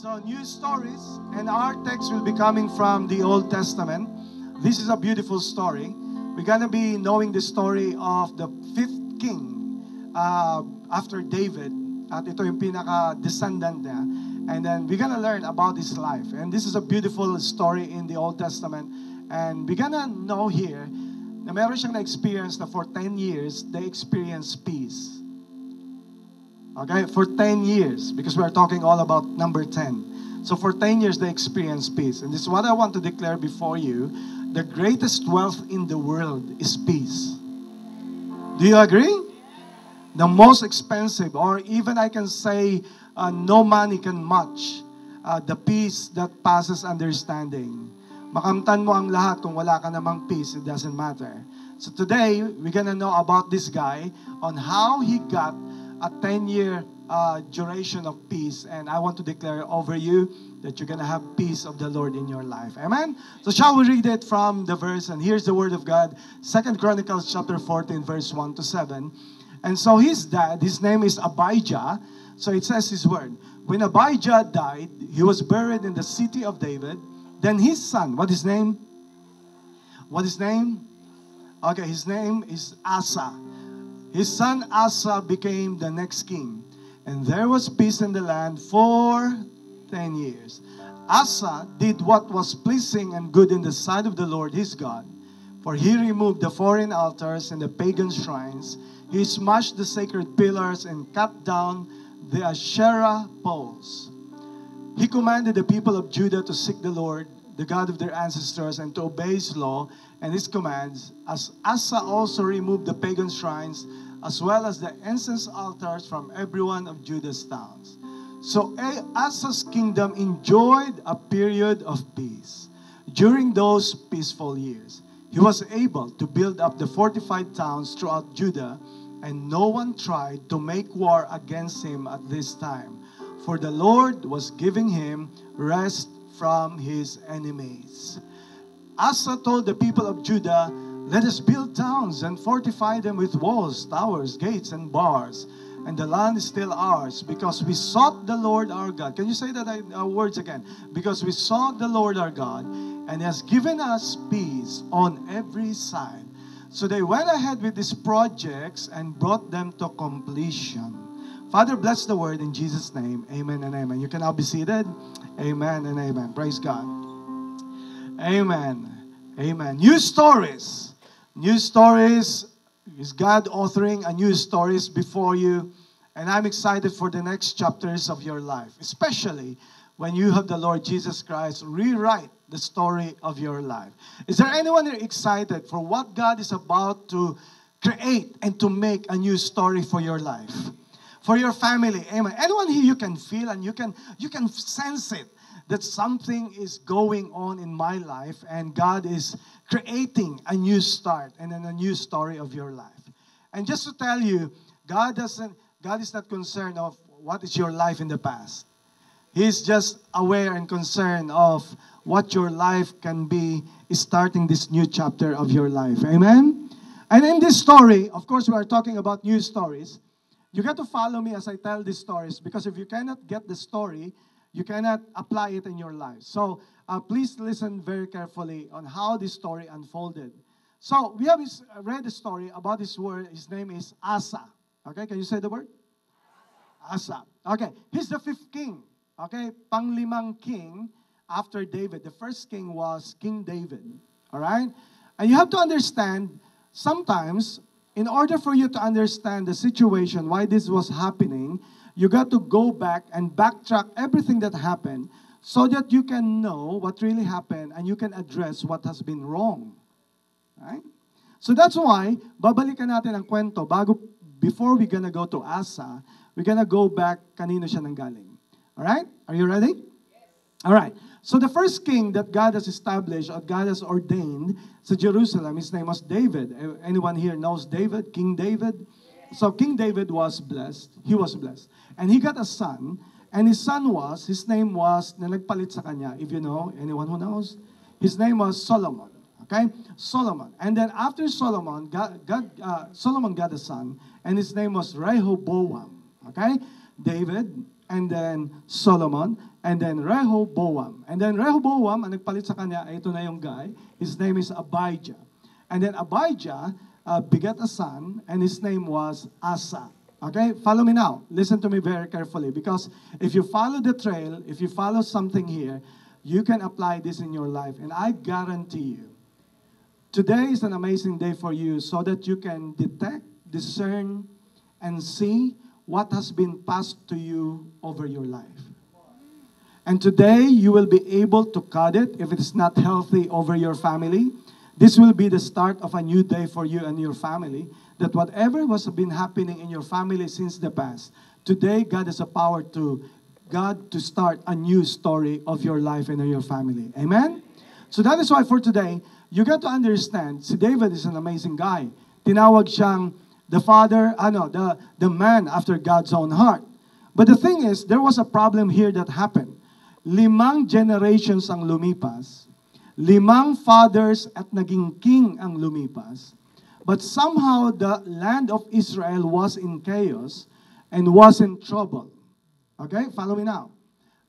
So, new stories, and our text will be coming from the Old Testament. This is a beautiful story. We're gonna be knowing the story of the fifth king after David. At ito yung pinaka-descendant niya. And then we're gonna learn about his life. And this is a beautiful story in the Old Testament. And we're gonna know here na meron siyang na-experience na for 10 years, they experienced peace. Okay, for 10 years, because we're talking all about number 10. So for 10 years, they experienced peace. And this is what I want to declare before you. The greatest wealth in the world is peace. Do you agree? The most expensive, or even I can say, no money can match the peace that passes understanding. Makamtan mo ang lahat kung wala ka namang peace, it doesn't matter. So today, we're gonna know about this guy on how he got a 10-year duration of peace. And I want to declare over you that you're going to have peace of the Lord in your life. Amen? So shall we read it from the verse? And here's the word of God. 2 Chronicles chapter 14, verse 1 to 7. And so his dad, his name is Abijah. So it says his word. When Abijah died, he was buried in the city of David. Then his son, what his name? What his name? Okay, his name is Asa. His son Asa became the next king. And there was peace in the land for 10 years. Asa did what was pleasing and good in the sight of the Lord his God. For he removed the foreign altars and the pagan shrines. He smashed the sacred pillars and cut down the Asherah poles. He commanded the people of Judah to seek the Lord, the God of their ancestors, and to obey his law and his commands, as Asa also removed the pagan shrines, as well as the incense altars from every one of Judah's towns. So Asa's kingdom enjoyed a period of peace. During those peaceful years, he was able to build up the fortified towns throughout Judah, and no one tried to make war against him at this time, for the Lord was giving him rest from his enemies. Asa told the people of Judah, "Let us build towns and fortify them with walls, towers, gates, and bars. And the land is still ours, because we sought the Lord our God." Can you say that words again? Because we sought the Lord our God, and He has given us peace on every side. So they went ahead with these projects and brought them to completion. Father, bless the word in Jesus' name. Amen and amen. You can now be seated. Amen and amen. Praise God. Amen. Amen. New stories. New stories is God authoring a new stories before you. And I'm excited for the next chapters of your life, especially when you have the Lord Jesus Christ rewrite the story of your life. Is there anyone here excited for what God is about to create and to make a new story for your life? For your family? Amen. Anyone here you can feel and you can sense it, that something is going on in my life and God is creating a new start and then a new story of your life. And just to tell you, God is not concerned of what is your life in the past. He's just aware and concerned of what your life can be starting this new chapter of your life. Amen? And in this story, of course, we are talking about new stories. You got to follow me as I tell these stories, because if you cannot get the story, you cannot apply it in your life. So please listen very carefully on how this story unfolded. So we have read a story about this word. His name is Asa. Okay, can you say the word? Asa. Okay, he's the fifth king. Okay, panglimang king after David. The first king was King David. All right? And you have to understand, sometimes, in order for you to understand the situation, why this was happening, you got to go back and backtrack everything that happened so that you can know what really happened and you can address what has been wrong. Right? So that's why, babalikan natin ang kwento before we're gonna go to Asa, we're gonna go back kanino siya nanggaling. Alright? Are you ready? Yes. Alright. So the first king that God has established, or God has ordained sa Jerusalem, his name was David. Anyone here knows David? King David? Yes. So King David was blessed. He was blessed. And he got a son. And his name was, na nagpalit sa kanya, if you know, anyone who knows? His name was Solomon. Okay? Solomon. And then after Solomon, Solomon got a son. And his name was Rehoboam. Okay? David. and then Solomon, and then Rehoboam. And then Rehoboam, ang nagpalit sa kanya, ito na yung guy, his name is Abijah. And then Abijah begat a son, and his name was Asa. Okay, follow me now. Listen to me very carefully, because if you follow the trail, if you follow something here, you can apply this in your life. And I guarantee you, today is an amazing day for you so that you can detect, discern, and see what has been passed to you over your life. And today, you will be able to cut it if it is not healthy over your family. This will be the start of a new day for you and your family. That whatever was been happening in your family since the past, today God has a power to start a new story of your life and of your family. Amen? So that is why for today, you got to understand, si David is an amazing guy. Tinawag siyang the man after God's own heart. But the thing is, there was a problem here that happened. 5 generations ang lumipas. 5 fathers at naging king ang lumipas. But somehow the land of Israel was in chaos and was in trouble. Okay, follow me now.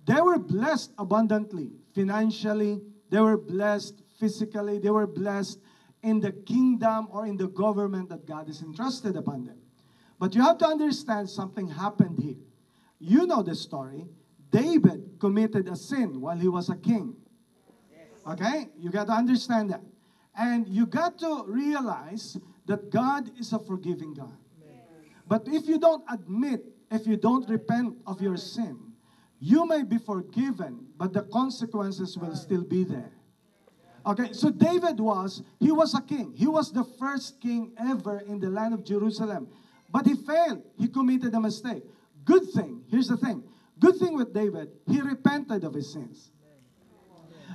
They were blessed abundantly, financially. They were blessed physically. They were blessed in the kingdom or in the government that God has entrusted upon them. But you have to understand something happened here. You know the story. David committed a sin while he was a king. Okay? You got to understand that. And you got to realize that God is a forgiving God. But if you don't admit, if you don't repent of your sin, you may be forgiven, but the consequences will still be there. Okay, so David he was a king. He was the first king ever in the land of Jerusalem. But he failed. He committed a mistake. Good thing, here's the thing. Good thing with David, he repented of his sins.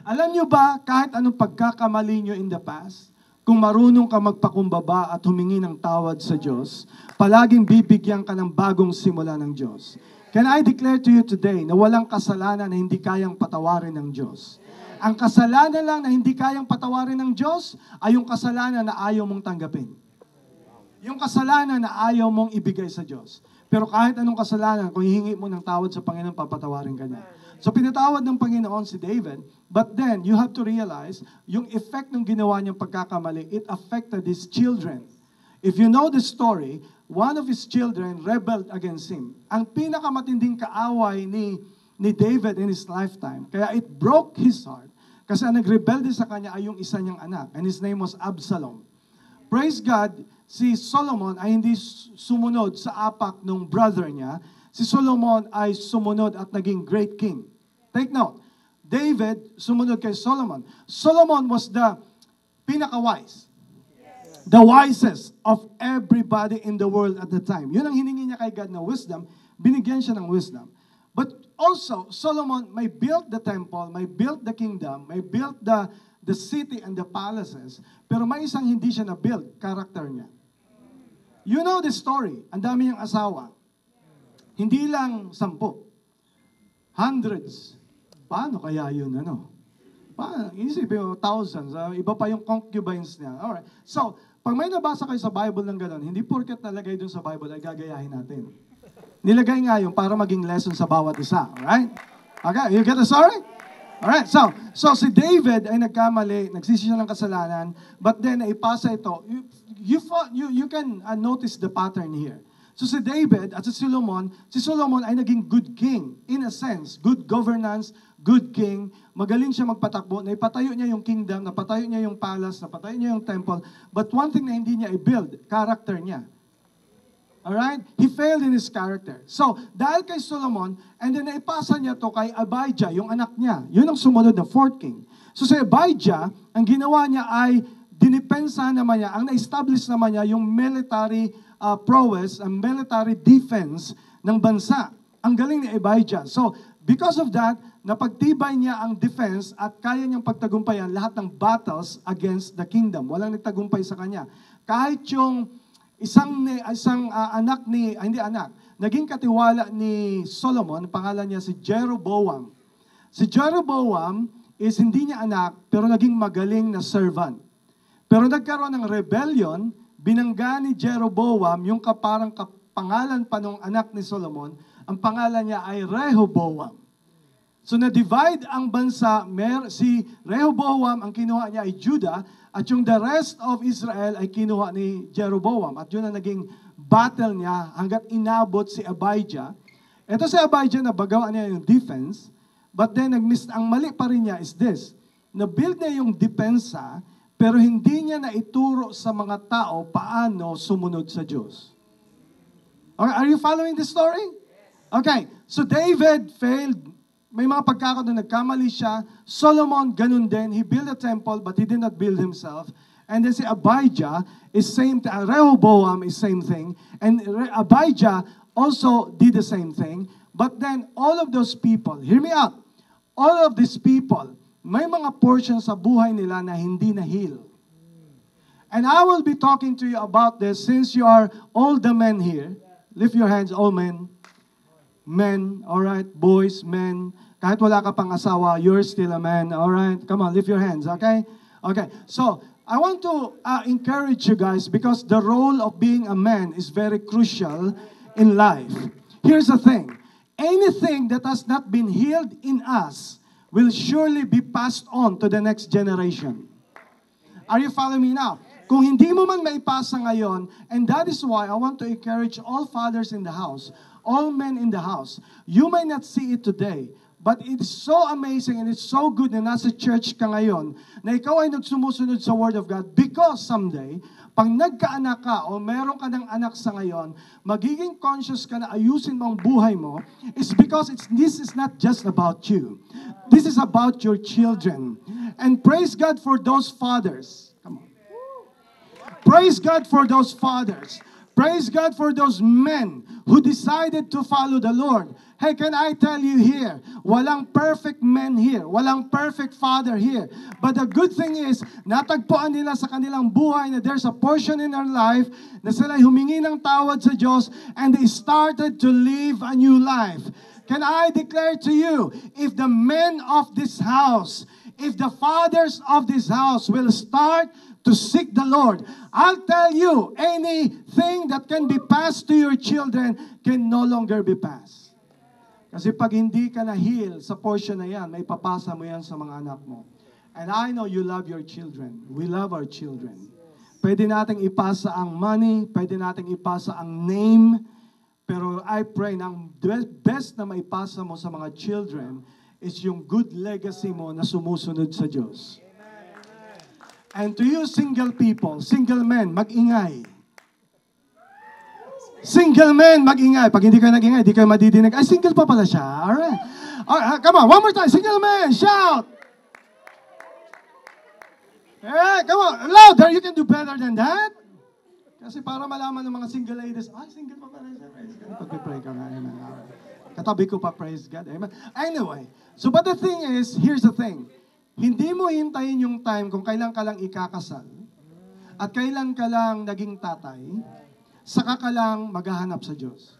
Alam nyo ba, kahit anong pagkakamali nyo in the past, kung marunong ka magpakumbaba at humingi ng tawad sa Diyos, palaging bibigyan ka ng bagong simula ng Diyos. Can I declare to you today na walang kasalanan na hindi kayang patawarin ng Diyos? Ang kasalanan lang na hindi kayang patawarin ng Diyos ay yung kasalanan na ayaw mong tanggapin. Yung kasalanan na ayaw mong ibigay sa Diyos. Pero kahit anong kasalanan, kung hihingi mo ng tawad sa Panginoon, papatawarin ka niya. So pinatawad ng Panginoon si David, but then you have to realize, yung effect ng ginawa niyang pagkakamali, it affected his children. If you know the story, one of his children rebelled against him. Ang pinakamatinding kaaway ni David in his lifetime. Kaya it broke his heart. Kasi ang nagrebelde sa kanya ay yung isa niyang anak. And his name was Absalom. Praise God, si Solomon ay hindi sumunod sa apak ng brother niya. Si Solomon ay sumunod at naging great king. Take note, David sumunod kay Solomon. Solomon was the pinaka-wise. The wisest of everybody in the world at the time. Yun ang hiningi niya kay God na wisdom. Binigyan siya ng wisdom. But also, Solomon may build the temple, may build the kingdom, may build the city and the palaces, pero may isang hindi siya na-build, character niya. You know the story. Ang dami niyang asawa. Hindi lang 10. Hundreds. Paano kaya yun, Paano? Isipin mo, thousands. Iba pa yung concubines niya. Alright. So, pag may nabasa kayo sa Bible ng gano'n, hindi porket nalagay dun sa Bible ay gagayahin natin. Nilagay nga yung para maging lesson sa bawat isa. Alright? Okay, you get the story? Alright, so si David ay nagkamali, nagsisi siya ng kasalanan, but then naipasa ito. You can notice the pattern here. So si David at si Solomon ay naging good king, in a sense, good governance, good king, magaling siya magpatakbo, naipatayo niya yung kingdom, napatayo niya yung palace, napatayo niya yung temple, but one thing na hindi niya i-build, character niya. Alright? He failed in his character. So, dahil kay Solomon, and then naipasa niya to kay Abijah, yung anak niya. Yun ang sumunod na fourth king. So, si Abijah, ang ginawa niya ay dinipensa naman niya, ang na-establish naman niya yung military prowess, ang military defense ng bansa. Ang galing ni Abijah. So, because of that, napagtibay niya ang defense at kaya niyang pagtagumpayan lahat ng battles against the kingdom. Walang nagtagumpay sa kanya. Kahit yung naging katiwala ni Solomon, pangalan niya si Jeroboam. Si Jeroboam is hindi niya anak, pero naging magaling na servant. Pero nagkaroon ng rebellion, binangga ni Jeroboam yung parang pangalan pa ng anak ni Solomon, Ang pangalan niya ay Rehoboam. So na-divide ang bansa, si Rehoboam, ang kinuha niya ay Judah, at yung the rest of Israel ay kinuha ni Jeroboam. At yun ang naging battle niya hanggat inabot si Abijah. Ito si Abijah na bagawa niya yung defense, but then ang mali pa rin niya is this, na-build niya yung depensa, pero hindi niya naituro sa mga tao paano sumunod sa Diyos. Okay, are you following the story? Okay, so David failed. May mga pagkakataon na nagkamali siya. Solomon, ganun din. He built a temple, but he did not build himself. And then si Abijah is same, Rehoboam is same thing. And Abijah also did the same thing. But then all of those people, hear me out, all of these people, may mga portions sa buhay nila na hindi na-heal. And I will be talking to you about this since you are all the men here. Lift your hands, all men. Men, all right, boys, men. Kahit wala ka pang asawa, you're still a man, all right? Come on, lift your hands, okay? Okay, so I want to encourage you guys because the role of being a man is very crucial in life. Here's the thing. Anything that has not been healed in us will surely be passed on to the next generation. Are you following me now? Kung hindi mo man maipasa ngayon, and that is why I want to encourage all fathers in the house, all men in the house. You may not see it today, but it's so amazing and it's so good na nasa church ka ngayon na ikaw ay nagsumusunod sa Word of God because someday, pag nagkaanak ka o meron ka ng anak sa ngayon, magiging conscious ka na ayusin mo ang buhay mo is because this is not just about you. This is about your children. And praise God for those fathers. Come on. Praise God for those fathers. Praise God for those men who decided to follow the Lord. Hey, can I tell you here, walang perfect men here, walang perfect father here. But the good thing is, natagpuan nila sa kanilang buhay na there's a portion in their life na sila humingi ng tawad sa Diyos and they started to live a new life. Can I declare to you, if the men of this house, if the fathers of this house will start to seek the Lord, I'll tell you, anything that can be passed to your children can no longer be passed. Kasi pag hindi ka na-heal sa portion na yan, may papasa mo yan sa mga anak mo. And I know you love your children. We love our children. Pwede nating ipasa ang money, pwede nating ipasa ang name, pero I pray na ang best na maipasa mo sa mga children is yung good legacy mo na sumusunod sa Diyos. And to you single people, single men, mag-ingay. Single men, mag-ingay. Pag hindi kayo nag-ingay, hindi kayo madidinig. Ay, single pa pala siya. Alright. Come on, one more time. Single men, shout. Hey, come on. Louder, you can do better than that. Kasi para malaman ng mga single ladies, ay, single pa pala siya. Praise God. Pag-pray ka nga. Amen. Katabi ko pa, praise God. Amen. Anyway, so but the thing is, here's the thing. Hindi mo hintayin yung time kung kailan ka lang ikakasal at kailan ka lang naging tatay, saka ka lang maghahanap sa Diyos.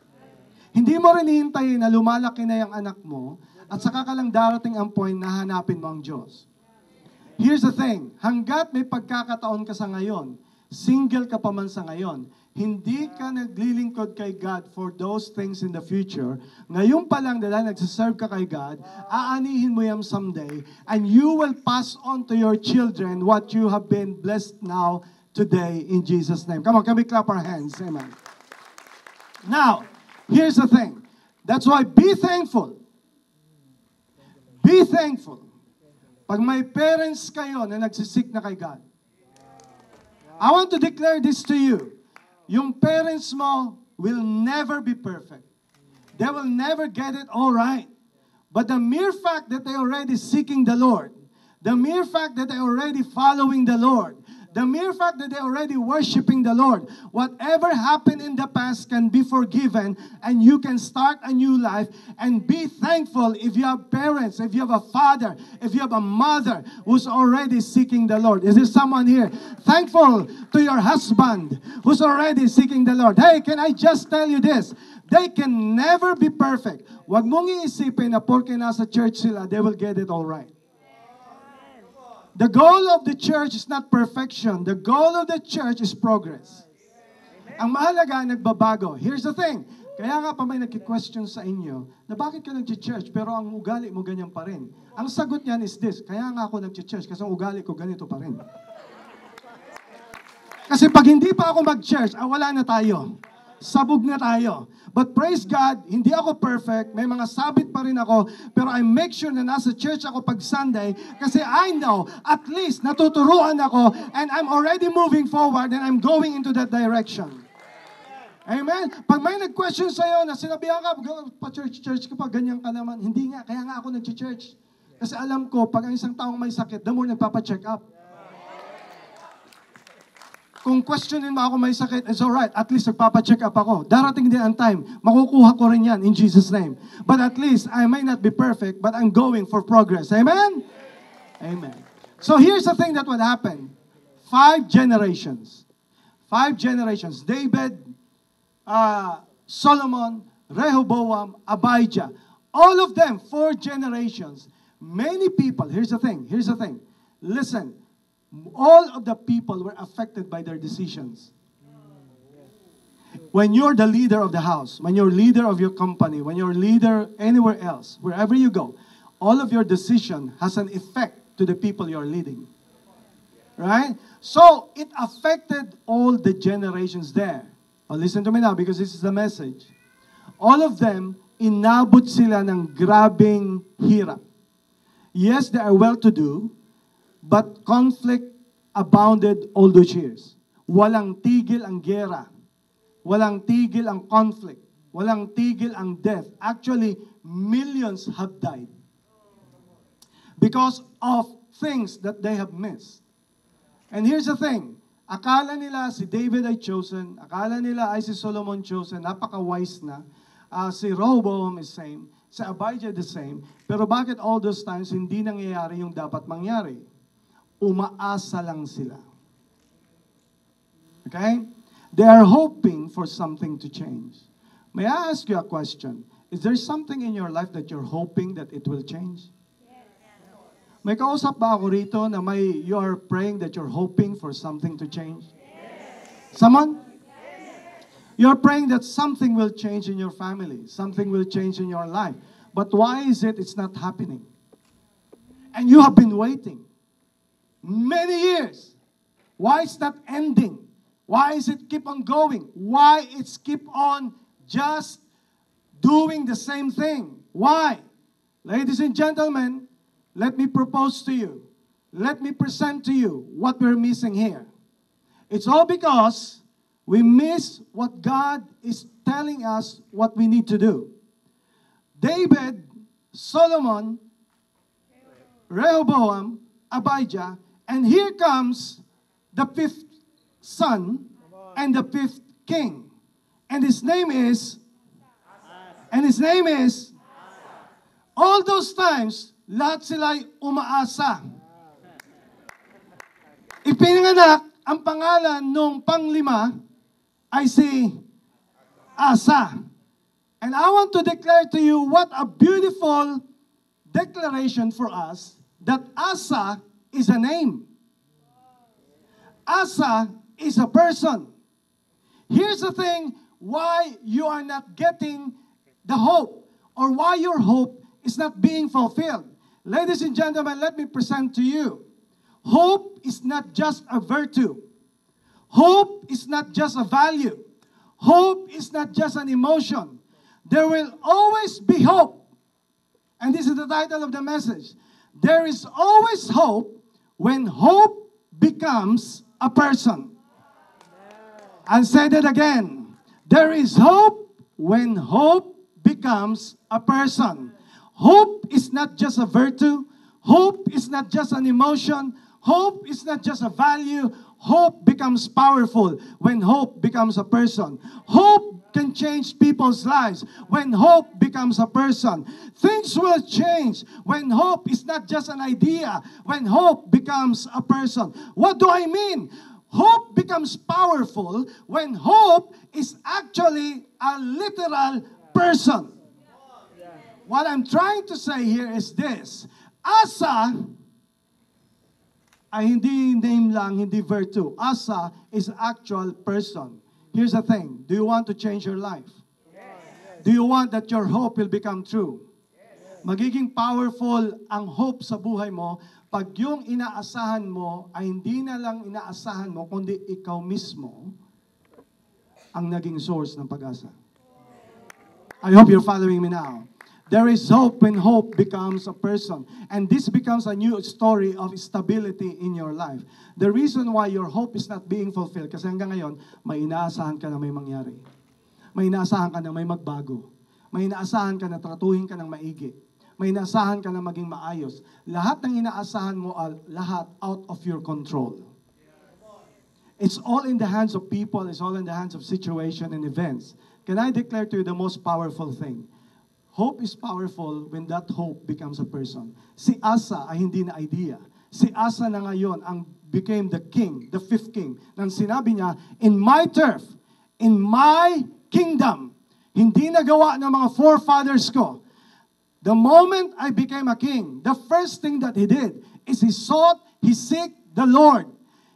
Hindi mo rin hihintayin na lumalaki na yung anak mo at saka ka lang darating ang point na hanapin mo ang Diyos. Here's the thing, hanggat may pagkakataon ka sa ngayon, single ka pa man sa ngayon, hindi ka naglilingkod kay God for those things in the future, ngayon pa lang dahil nagsiserve ka kay God, aanihin mo yan someday, and you will pass on to your children what you have been blessed now, today, in Jesus' name. Come on, can we clap our hands? Amen. Now, here's the thing. That's why be thankful. Be thankful. Pag may parents kayo na nagsisik na kay God, I want to declare this to you. Yung parents mo will never be perfect. They will never get it all right. But the mere fact that they already seeking the Lord, the mere fact that they already following the Lord, the mere fact that they already worshiping the Lord, whatever happened in the past can be forgiven and you can start a new life and be thankful if you have parents, if you have a father, if you have a mother who's already seeking the Lord. Is there someone here thankful to your husband who's already seeking the Lord? Hey, can I just tell you this? They can never be perfect. Wag mong iisipin na porke nasa church sila, they will get it all right. The goal of the church is not perfection. The goal of the church is progress. Ang mahalaga, nagbabago. Here's the thing. Kaya nga pa may nagki-question sa inyo na bakit ka nag-church pero ang ugali mo ganyan pa rin. Ang sagot niyan is this, kaya nga ako nag-church kasi ang ugali ko ganito pa rin. Kasi pag hindi pa ako mag-church, wala na tayo. Sabog na tayo. But praise God, hindi ako perfect, may mga sabit pa rin ako, pero I make sure na nasa church ako pag Sunday kasi I know at least natuturuan ako and I'm already moving forward and I'm going into that direction. Amen? Pag may nag-question sa'yo na sinabihan ka, pa-church ka pa, ganyan ka naman. Hindi nga, kaya nga ako nag-church. Kasi alam ko, pag ang isang taong may sakit, the more nagpapa-check up. Kung questionin mo ako may sakit, it's alright. At least nagpapa-check up ako. Darating din ang time, makukuha ko rin yan in Jesus' name. But at least, I may not be perfect, but I'm going for progress. Amen? Amen. So here's the thing that would happen. 5 generations. 5 generations. David, Solomon, Rehoboam, Abijah. All of them, 4 generations. Many people, here's the thing. Listen, all of the people were affected by their decisions. When you're the leader of the house, when you're leader of your company, when you're leader anywhere else, wherever you go, all of your decision has an effect to the people you're leading. Right? So, it affected all the generations there. Oh, listen to me now because this is the message. All of them, inabot sila ng grabing hirap. Yes, they are well-to-do, but conflict abounded all those years. Walang tigil ang gera. Walang tigil ang conflict. Walang tigil ang death. Actually, millions have died because of things that they have missed. And here's the thing. Akala nila si David ay chosen. Akala nila ay si Solomon chosen. Napaka-wise na. Si Rehoboam is same. Si Abijah the same. Pero bakit all those times hindi nangyayari yung dapat mangyari? Umaasa lang sila. Okay? They are hoping for something to change. May I ask you a question? Is there something in your life that you're hoping that it will change? May kausap ba ako rito na you are praying that you're hoping for something to change? Someone? You're praying that something will change in your family. Something will change in your life. But why is it's not happening? And you have been waiting many years. Why is that ending? Why is it keep on going? Why it's keep on just doing the same thing? Why? Ladies and gentlemen, let me propose to you. Let me present to you what we're missing here. It's all because we miss what God is telling us what we need to do. David, Solomon, Rehoboam, Abijah, and here comes the 5th son and the 5th king. And his name is all those times, lahat sila'y umaasa. Ipinanganak ang pangalan nung panglima ay si Asa. And I want to declare to you what a beautiful declaration for us that Asa is a name. Asa is a person. Here's the thing why you are not getting the hope or why your hope is not being fulfilled. Ladies and gentlemen, let me present to you. Hope is not just a virtue. Hope is not just a value. Hope is not just an emotion. There will always be hope. And this is the title of the message. There is always hope when hope becomes a person. I'll say that again. There is hope when hope becomes a person. Hope is not just a virtue. Hope is not just an emotion. Hope is not just a value. Hope becomes powerful when hope becomes a person. Hope can change people's lives when hope becomes a person. Things will change when hope is not just an idea, when hope becomes a person. What do I mean? Hope becomes powerful when hope is actually a literal person. What I'm trying to say here is this. Asa ay hindi name lang, hindi virtue. Asa is actual person. Here's the thing. Do you want to change your life? Yes. Do you want that your hope will become true? Magiging powerful ang hope sa buhay mo pag yung inaasahan mo ay hindi na lang inaasahan mo, kundi ikaw mismo ang naging source ng pag-asa. I hope you're following me now. There is hope when hope becomes a person. And this becomes a new story of stability in your life. The reason why your hope is not being fulfilled, kasi hanggang ngayon, may inaasahan ka na may mangyari. May inaasahan ka na may magbago. May inaasahan ka na tratuhin ka ng maigi. May inaasahan ka na maging maayos. Lahat ng inaasahan mo, lahat out of your control. It's all in the hands of people. It's all in the hands of situation and events. Can I declare to you the most powerful thing? Hope is powerful when that hope becomes a person. Si Asa ay hindi na idea. Si Asa na ngayon ang became the king, the fifth king. Nang sinabi niya, in my turf, in my kingdom, hindi nagawa ng mga forefathers ko. The moment I became a king, the first thing that he did is he seeked the Lord.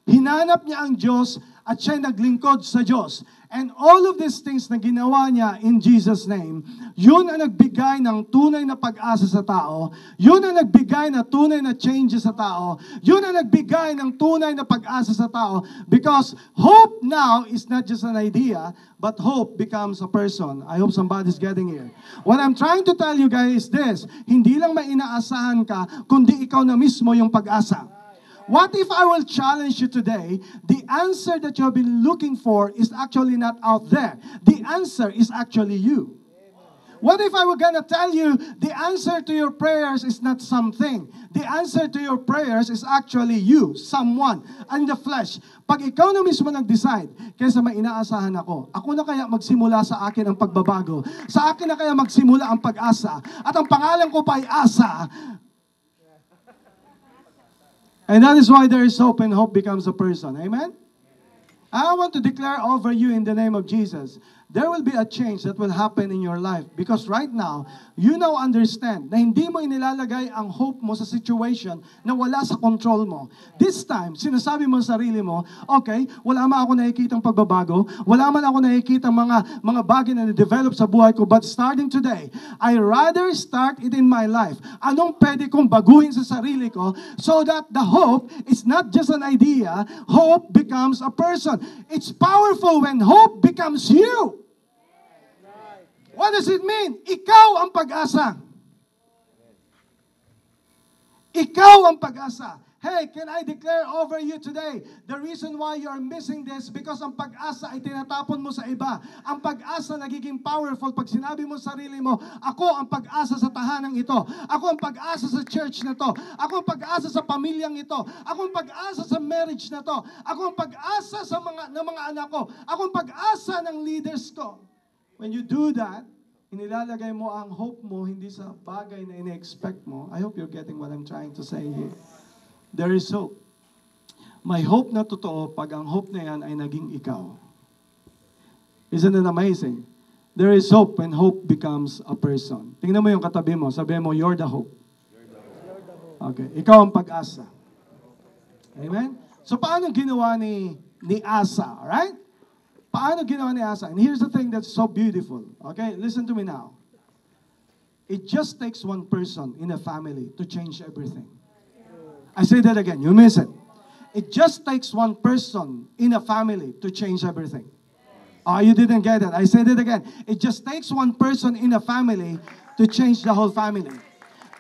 Hinanap niya ang Diyos at siya naglingkod sa Diyos. And all of these things na ginawa niya in Jesus' name, yun ang nagbigay ng tunay na pag-asa sa tao, yun ang nagbigay na tunay na changes sa tao, yun ang nagbigay ng tunay na pag-asa sa tao, because hope now is not just an idea, but hope becomes a person. I hope somebody's getting here. What I'm trying to tell you guys is this, hindi lang may inaasahan ka, kundi ikaw na mismo yung pag-asa. What if I will challenge you today? The answer that you have been looking for is actually not out there. The answer is actually you. What if I were gonna tell you the answer to your prayers is not something? The answer to your prayers is actually you, someone, in the flesh. Pag ikaw na mismo nag-decide, kaysa may inaasahan ako na kaya magsimula sa akin ang pagbabago, sa akin na kaya magsimula ang pag-asa, at ang pangalan ko pa ay Asa. And that is why there is hope, and hope becomes a person. Amen? I want to declare over you in the name of Jesus, there will be a change that will happen in your life. Because right now, you now understand na hindi mo inilalagay ang hope mo sa situation na wala sa control mo. This time, sinasabi mo sa sarili mo, okay, wala man ako nakikita ang pagbabago, wala man ako nakikita mga bagay na na-develop sa buhay ko, but starting today, I rather start it in my life. Anong pwede kong baguhin sa sarili ko so that the hope is not just an idea, hope becomes a person. It's powerful when hope becomes you. What does it mean? Ikaw ang pag-asa. Ikaw ang pag-asa. Hey, can I declare over you today, the reason why you are missing this, because ang pag-asa ay tinatapon mo sa iba. Ang pag-asa nagiging powerful pag sinabi mo sa sarili mo, ako ang pag-asa sa tahanang ito. Ako ang pag-asa sa church na to. Ako ang pag-asa sa pamilyang ito. Ako ang pag-asa sa marriage na to. Ako ang pag-asa sa mga anak ko. Ako ang pag-asa ng leaders ko. When you do that, inilalagay mo ang hope mo hindi sa bagay na ina-expect mo. I hope you're getting what I'm trying to say here. There is hope. May hope na totoo pag ang hope na yan ay naging ikaw. Isn't it amazing? There is hope when hope becomes a person. Tingnan mo yung katabi mo. Sabi mo, you're the hope. Okay. Ikaw ang pag-asa. Amen? So paano ginawa ni Asa? Alright? Paano ginawa ni Asa? And here's the thing that's so beautiful. Okay? Listen to me now. It just takes one person in a family to change everything. I say that again. You miss it. It just takes one person in a family to change everything. Oh, you didn't get it. I say that again. It just takes one person in a family to change the whole family.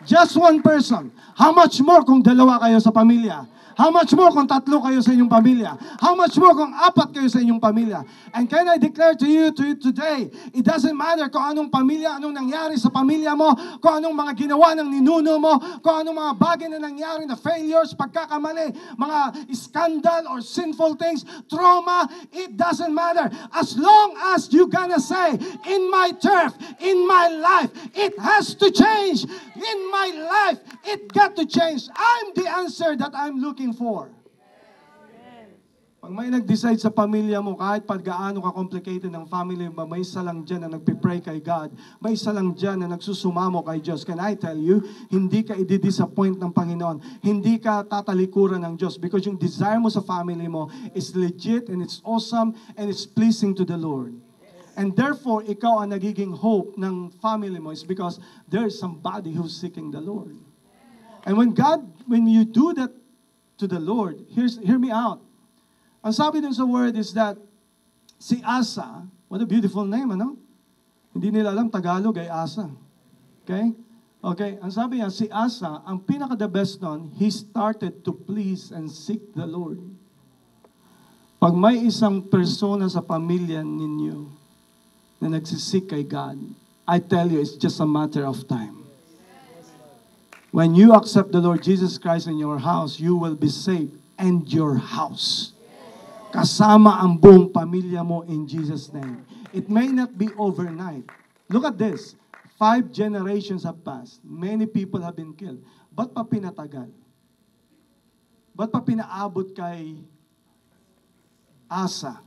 Just one person. How much more kung dalawa kayo sa pamilya? How much more kung tatlo kayo sa inyong pamilya? How much more kung apat kayo sa inyong pamilya? And can I declare to you today, it doesn't matter kung anong pamilya, anong nangyari sa pamilya mo, kung anong mga ginawa ng ninuno mo, kung anong mga bagay na nangyari na failures, pagkakamali, mga scandal or sinful things, trauma, it doesn't matter. As long as you gonna say, in my turf, in my life, it has to change. In my life, it got to change. I'm the answer that I'm looking for. Pag may nag-decide sa pamilya mo, kahit pag gaano ka-complicated ng family mo, may isa lang dyan na nagpipray kay God, may isa lang dyan na nagsusumamo kay Diyos. Can I tell you, hindi ka i-disappoint ng Panginoon. Hindi ka tatalikuran ng Diyos because yung desire mo sa family mo is legit and it's awesome and it's pleasing to the Lord. And therefore, ikaw ang nagiging hope ng family mo is because there is somebody who's seeking the Lord. And when you do that to the Lord, hear me out. Ang sabi dun sa word is that si Asa, what a beautiful name, ano? Hindi nila alam, Tagalog ay Asa. Okay? Okay, ang sabi niya, si Asa, ang pinaka-the best nun, he started to please and seek the Lord. Pag may isang persona sa pamilya ninyo na nagsisik kay God, I tell you, it's just a matter of time. When you accept the Lord Jesus Christ in your house, you will be saved and your house. Kasama ang buong pamilya mo in Jesus' name. It may not be overnight. Look at this. 5 generations have passed. Many people have been killed. Ba't pa pinatagal? Ba't pa pinaabot kay Asa?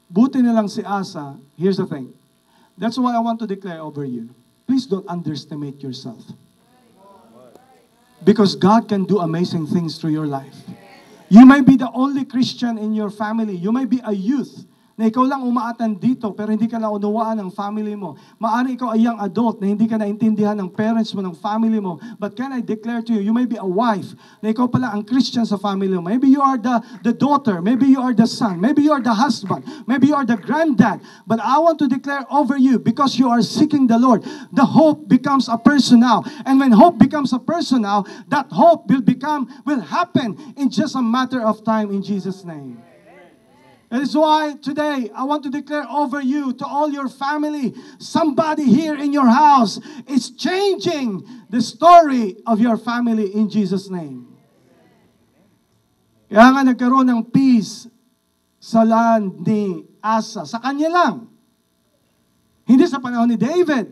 Buti na lang si Asa. Here's the thing. That's why I want to declare over you. Please don't underestimate yourself. Because God can do amazing things through your life. You may be the only Christian in your family. You may be a youth na ikaw lang umaatan dito pero hindi ka naunawaan ng family mo. Maaari ikaw ay young adult na hindi ka naintindihan ng parents mo, ng family mo. But can I declare to you, you may be a wife na ikaw pala ang Christian sa family mo. Maybe you are the daughter. Maybe you are the son. Maybe you are the husband. Maybe you are the granddad. But I want to declare over you, because you are seeking the Lord, the hope becomes a person now. And when hope becomes a person now, that hope will happen in just a matter of time in Jesus' name. That is why today I want to declare over you, to all your family, somebody here in your house is changing the story of your family in Jesus' name. Kaya nga nagkaroon ng peace sa land ni Asa. Sa kanya lang. Hindi sa panahon ni David.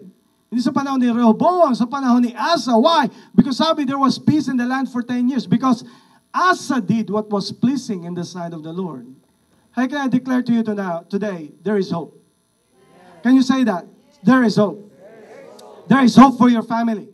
Hindi sa panahon ni Rehoboam. Sa panahon ni Asa. Why? Because sabi there was peace in the land for 10 years. Because Asa did what was pleasing in the sight of the Lord. How can I declare to you today, there is hope? Can you say that? There is hope. There is hope for your family.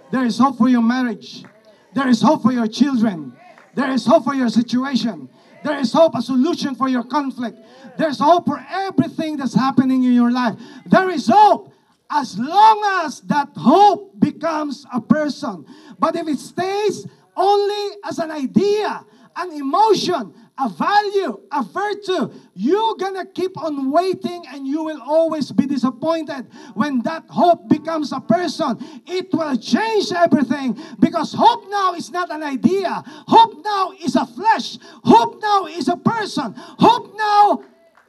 There is hope for your marriage. There is hope for your children. There is hope for your situation. There is hope, a solution for your conflict. There's hope for everything that's happening in your life. There is hope as long as that hope becomes a person. But if it stays only as an idea, an emotion, a value, a virtue, you're gonna keep on waiting and you will always be disappointed. When that hope becomes a person, it will change everything, because hope now is not an idea. Hope now is a flesh. Hope now is a person. Hope now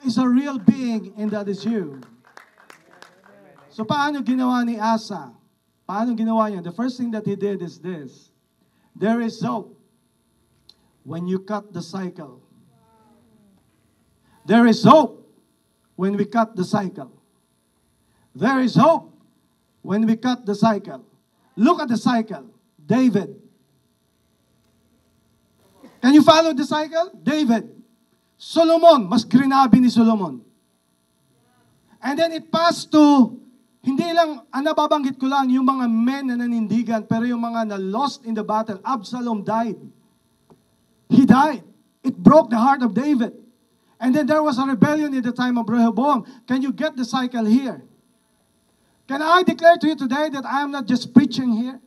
is a real being, and that is you. So paano ginawa ni Asa? Paano ginawa niya? The first thing that he did is this. There is hope when you cut the cycle. There is hope when we cut the cycle. There is hope when we cut the cycle. Look at the cycle. David. Can you follow the cycle? David. Solomon. Mas grinabi ni Solomon. And then it passed to, hindi lang, nababanggit ko lang, yung mga men na nanindigan, pero yung mga na lost in the battle. Absalom died. He died. It broke the heart of David. And then there was a rebellion in the time of Rehoboam. Can you get the cycle here? Can I declare to you today that I am not just preaching here?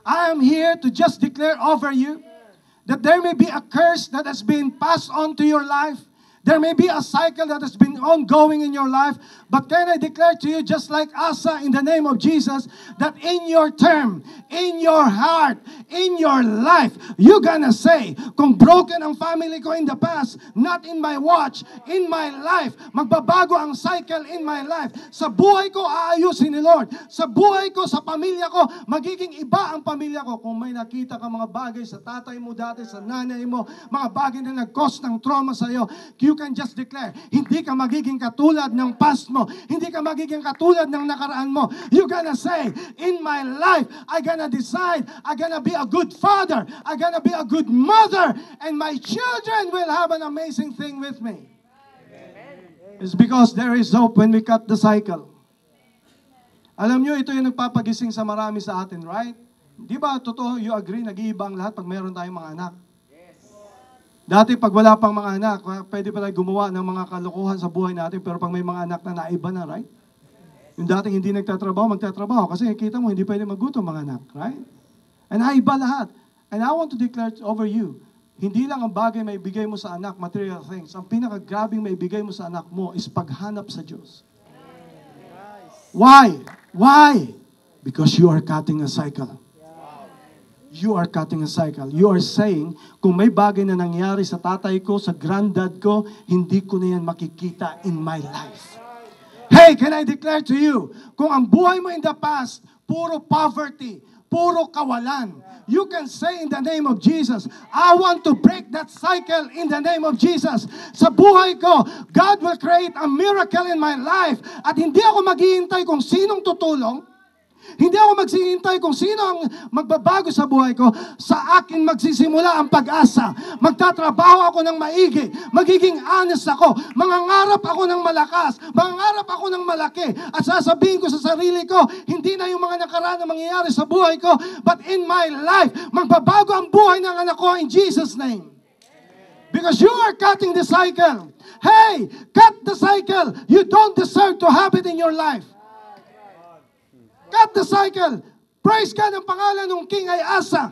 I am here to just declare over you that there may be a curse that has been passed on to your life. There may be a cycle that has been ongoing in your life. But can I declare to you, just like Asa, in the name of Jesus, that in your term, in your heart, in your life, you're gonna say, kung broken ang family ko in the past, not in my watch, in my life, magbabago ang cycle in my life. Sa buhay ko, aayusin ni Lord. Sa buhay ko, sa pamilya ko, magiging iba ang pamilya ko. Kung may nakita ka mga bagay sa tatay mo dati, sa nanay mo, mga bagay na nag-cause ng trauma sa iyo, you can just declare, hindi ka magiging katulad ng past mo. Hindi ka magiging katulad ng nakaraan mo. You're gonna say, in my life, I gonna decide, I gonna be a good father, I gonna be a good mother, and my children will have an amazing thing with me. It's because there is hope when we cut the cycle. Alam nyo, ito yung nagpapagising sa marami sa atin, right? Di ba, totoo, you agree, nag-iiba ang lahat pag meron tayong mga anak. Dati pag wala pang mga anak, pwede pala gumawa ng mga kalokohan sa buhay natin, pero pag may mga anak na naiba na, right? Yung dating hindi nagtatrabaho, magtatrabaho. Kasi kita mo, hindi pwede magutom mga anak, right? And naiba lahat. And I want to declare over you, hindi lang ang bagay may bigay mo sa anak, material things. Ang pinakagrabing may bigay mo sa anak mo is paghanap sa Diyos. Why? Why? Because you are cutting a cycle. You are cutting a cycle. You are saying, kung may bagay na nangyari sa tatay ko, sa granddad ko, hindi ko na yan makikita in my life. Hey, can I declare to you, kung ang buhay mo in the past, puro poverty, puro kawalan, you can say in the name of Jesus, I want to break that cycle in the name of Jesus. Sa buhay ko, God will create a miracle in my life. At hindi ako maghihintay kung sinong tutulong. Hindi ako magsihintay kung sino ang magbabago sa buhay ko. Sa akin magsisimula ang pag-asa. Magtatrabaho ako ng maigi. Magiging honest ako. Mangangarap ako ng malakas. Mangangarap ako ng malaki. At sasabihin ko sa sarili ko, hindi na yung mga nakaraan na mangyayari sa buhay ko, but in my life, magbabago ang buhay ng anak ko in Jesus' name. Because you are cutting the cycle. Hey, cut the cycle. You don't deserve to have it in your life. Cut the cycle. Praise God, ang pangalan ng king ay Asa,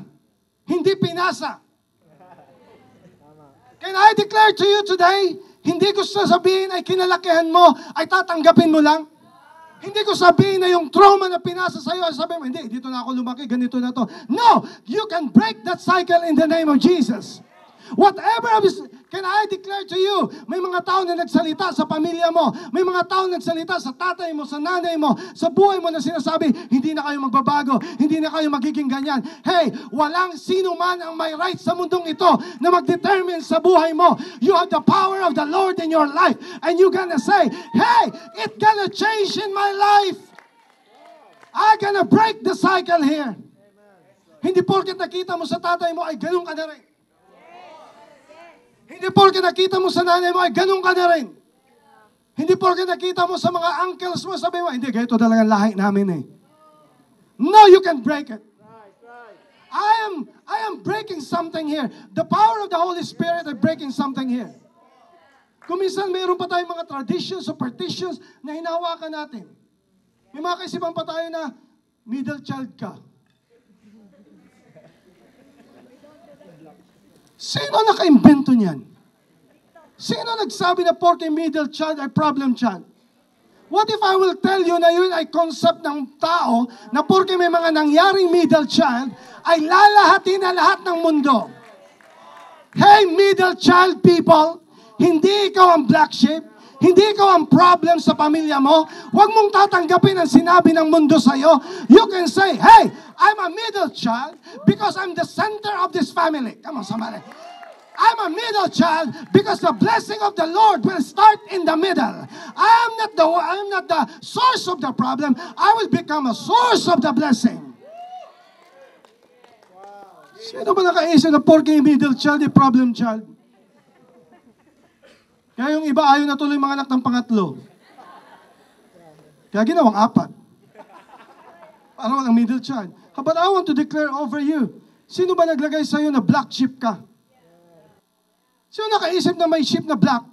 hindi Pinasa. Can I declare to you today, hindi ko sasabihin ay kinalakihan mo, ay tatanggapin mo lang. Hindi ko sabihin na yung trauma na pinasa sa'yo, ay sabihin mo, hindi, dito na ako lumaki, ganito na to. No! You can break that cycle in the name of Jesus. Whatever, can I declare to you, may mga tao na nagsalita sa pamilya mo, may mga tao na nagsalita sa tatay mo, sa nanay mo, sa buhay mo na sinasabi, hindi na kayo magbabago, hindi na kayo magiging ganyan. Hey, walang sino man ang may right sa mundong ito na mag-determine sa buhay mo. You have the power of the Lord in your life, and you're gonna say, hey, it's gonna change in my life. I'm gonna break the cycle here. Hindi porket nakita mo sa tatay mo, ay ganun ka na rin. Hindi porke nakita mo sa nanay mo, ay ganun ka na rin. Hindi porke nakita mo sa mga uncles mo, sabi mo, hindi, ganito talagang lahi namin eh. No, you can break it. I am breaking something here. The power of the Holy Spirit is breaking something here. Kung minsan mayroon pa tayong mga traditions, superstitions na hinahawakan natin. May mga kaisipan pa tayo na middle child ka. Sino naka-invento niyan? Sino nagsabi na porke middle child ay problem child? What if I will tell you na yun ay concept ng tao na porke may mga nangyaring middle child ay lalahatin na lahat ng mundo? Hey, middle child people, hindi ikaw ang black sheep, hindi ikaw ang problem sa pamilya mo. Huwag mong tatanggapin ang sinabi ng mundo sa'yo. You can say, hey, I'm a middle child because I'm the center of this family. Come on, somebody. I'm a middle child because the blessing of the Lord will start in the middle. I'm not the source of the problem. I will become a source of the blessing. Sino ba nakaisip na porke middle child ay problem child? Kaya yung iba ayaw na tuloy mga anak ng pangatlo. Kaya ginawang 4. Para walang middle child. But I want to declare over you, sino ba naglagay sa'yo na black sheep ka? Sino nakaisip na may sheep na black?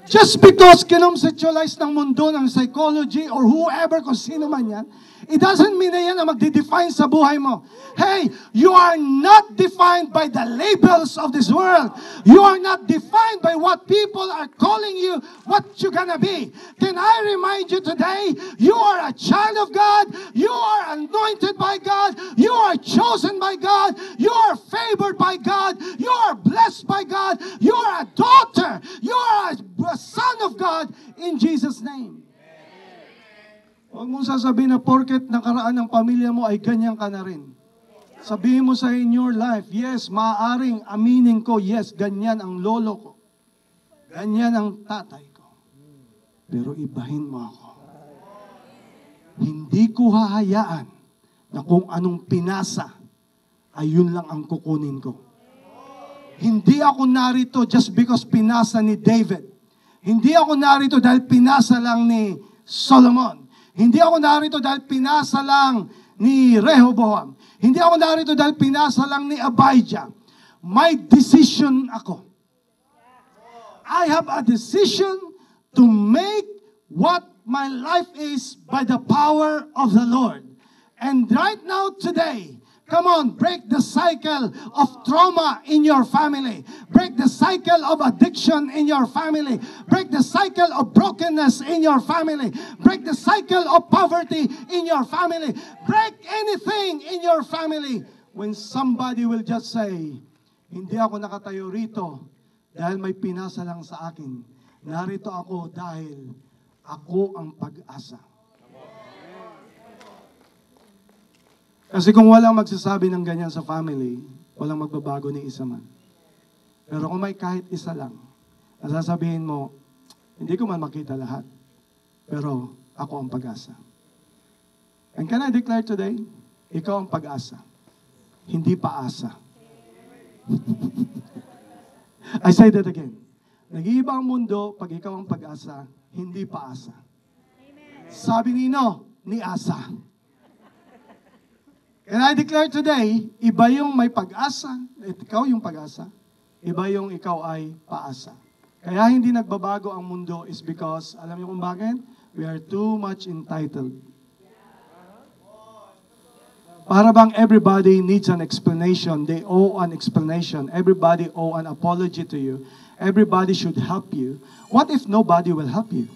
Just because kinonceptualize ng mundo, ng psychology, or whoever, kung sino man yan, it doesn't mean na yan ang magde-define sa buhay mo. Hey, you are not defined by the labels of this world. You are not defined by what people are calling you, what you're gonna be. Can I remind you today, you are a child of God, you are anointed by God, you are chosen by God, you are favored by God, you are blessed by God, you are a daughter, you are a son of God in Jesus' name. Huwag mong sasabihin na porket nakaraan ng pamilya mo ay ganyan ka na rin. Sabihin mo sa in your life, yes, maaaring aminin ko, yes, ganyan ang lolo ko. Ganyan ang tatay ko. Pero ibahin mo ako. Hindi ko hahayaan na kung anong pinasa, ay yun lang ang kukunin ko. Hindi ako narito just because pinasa ni David. Hindi ako narito dahil pinasa lang ni Solomon. Hindi ako narito dahil pinasa lang ni Rehoboam. Hindi ako narito dahil pinasa lang ni Abijah. May decision ako. I have a decision to make what my life is by the power of the Lord. And right now, today, come on, break the cycle of trauma in your family. Break the cycle of addiction in your family. Break the cycle of brokenness in your family. Break the cycle of poverty in your family. Break anything in your family. When somebody will just say, hindi ako nakatayo rito dahil may pinasa lang sa akin. Narito ako dahil ako ang pag-asa. Kasi kung walang magsasabi ng ganyan sa family, walang magbabago ni isa man. Pero kung may kahit isa lang, nasasabihin mo, hindi ko man makita lahat, pero ako ang pag-asa. And can I declare today, ikaw ang pag-asa, hindi paasa. I say that again. Nag-iiba ang mundo pag ikaw ang pag-asa, hindi paasa. Sabi ni Asa. And I declare today, iba yung may pag-asa, at ikaw yung pag-asa, iba yung ikaw ay paasa. Kaya hindi nagbabago ang mundo is because, alam niyo kung bakit? We are too much entitled. Para bang everybody needs an explanation. They owe an explanation. Everybody owe an apology to you. Everybody should help you. What if nobody will help you?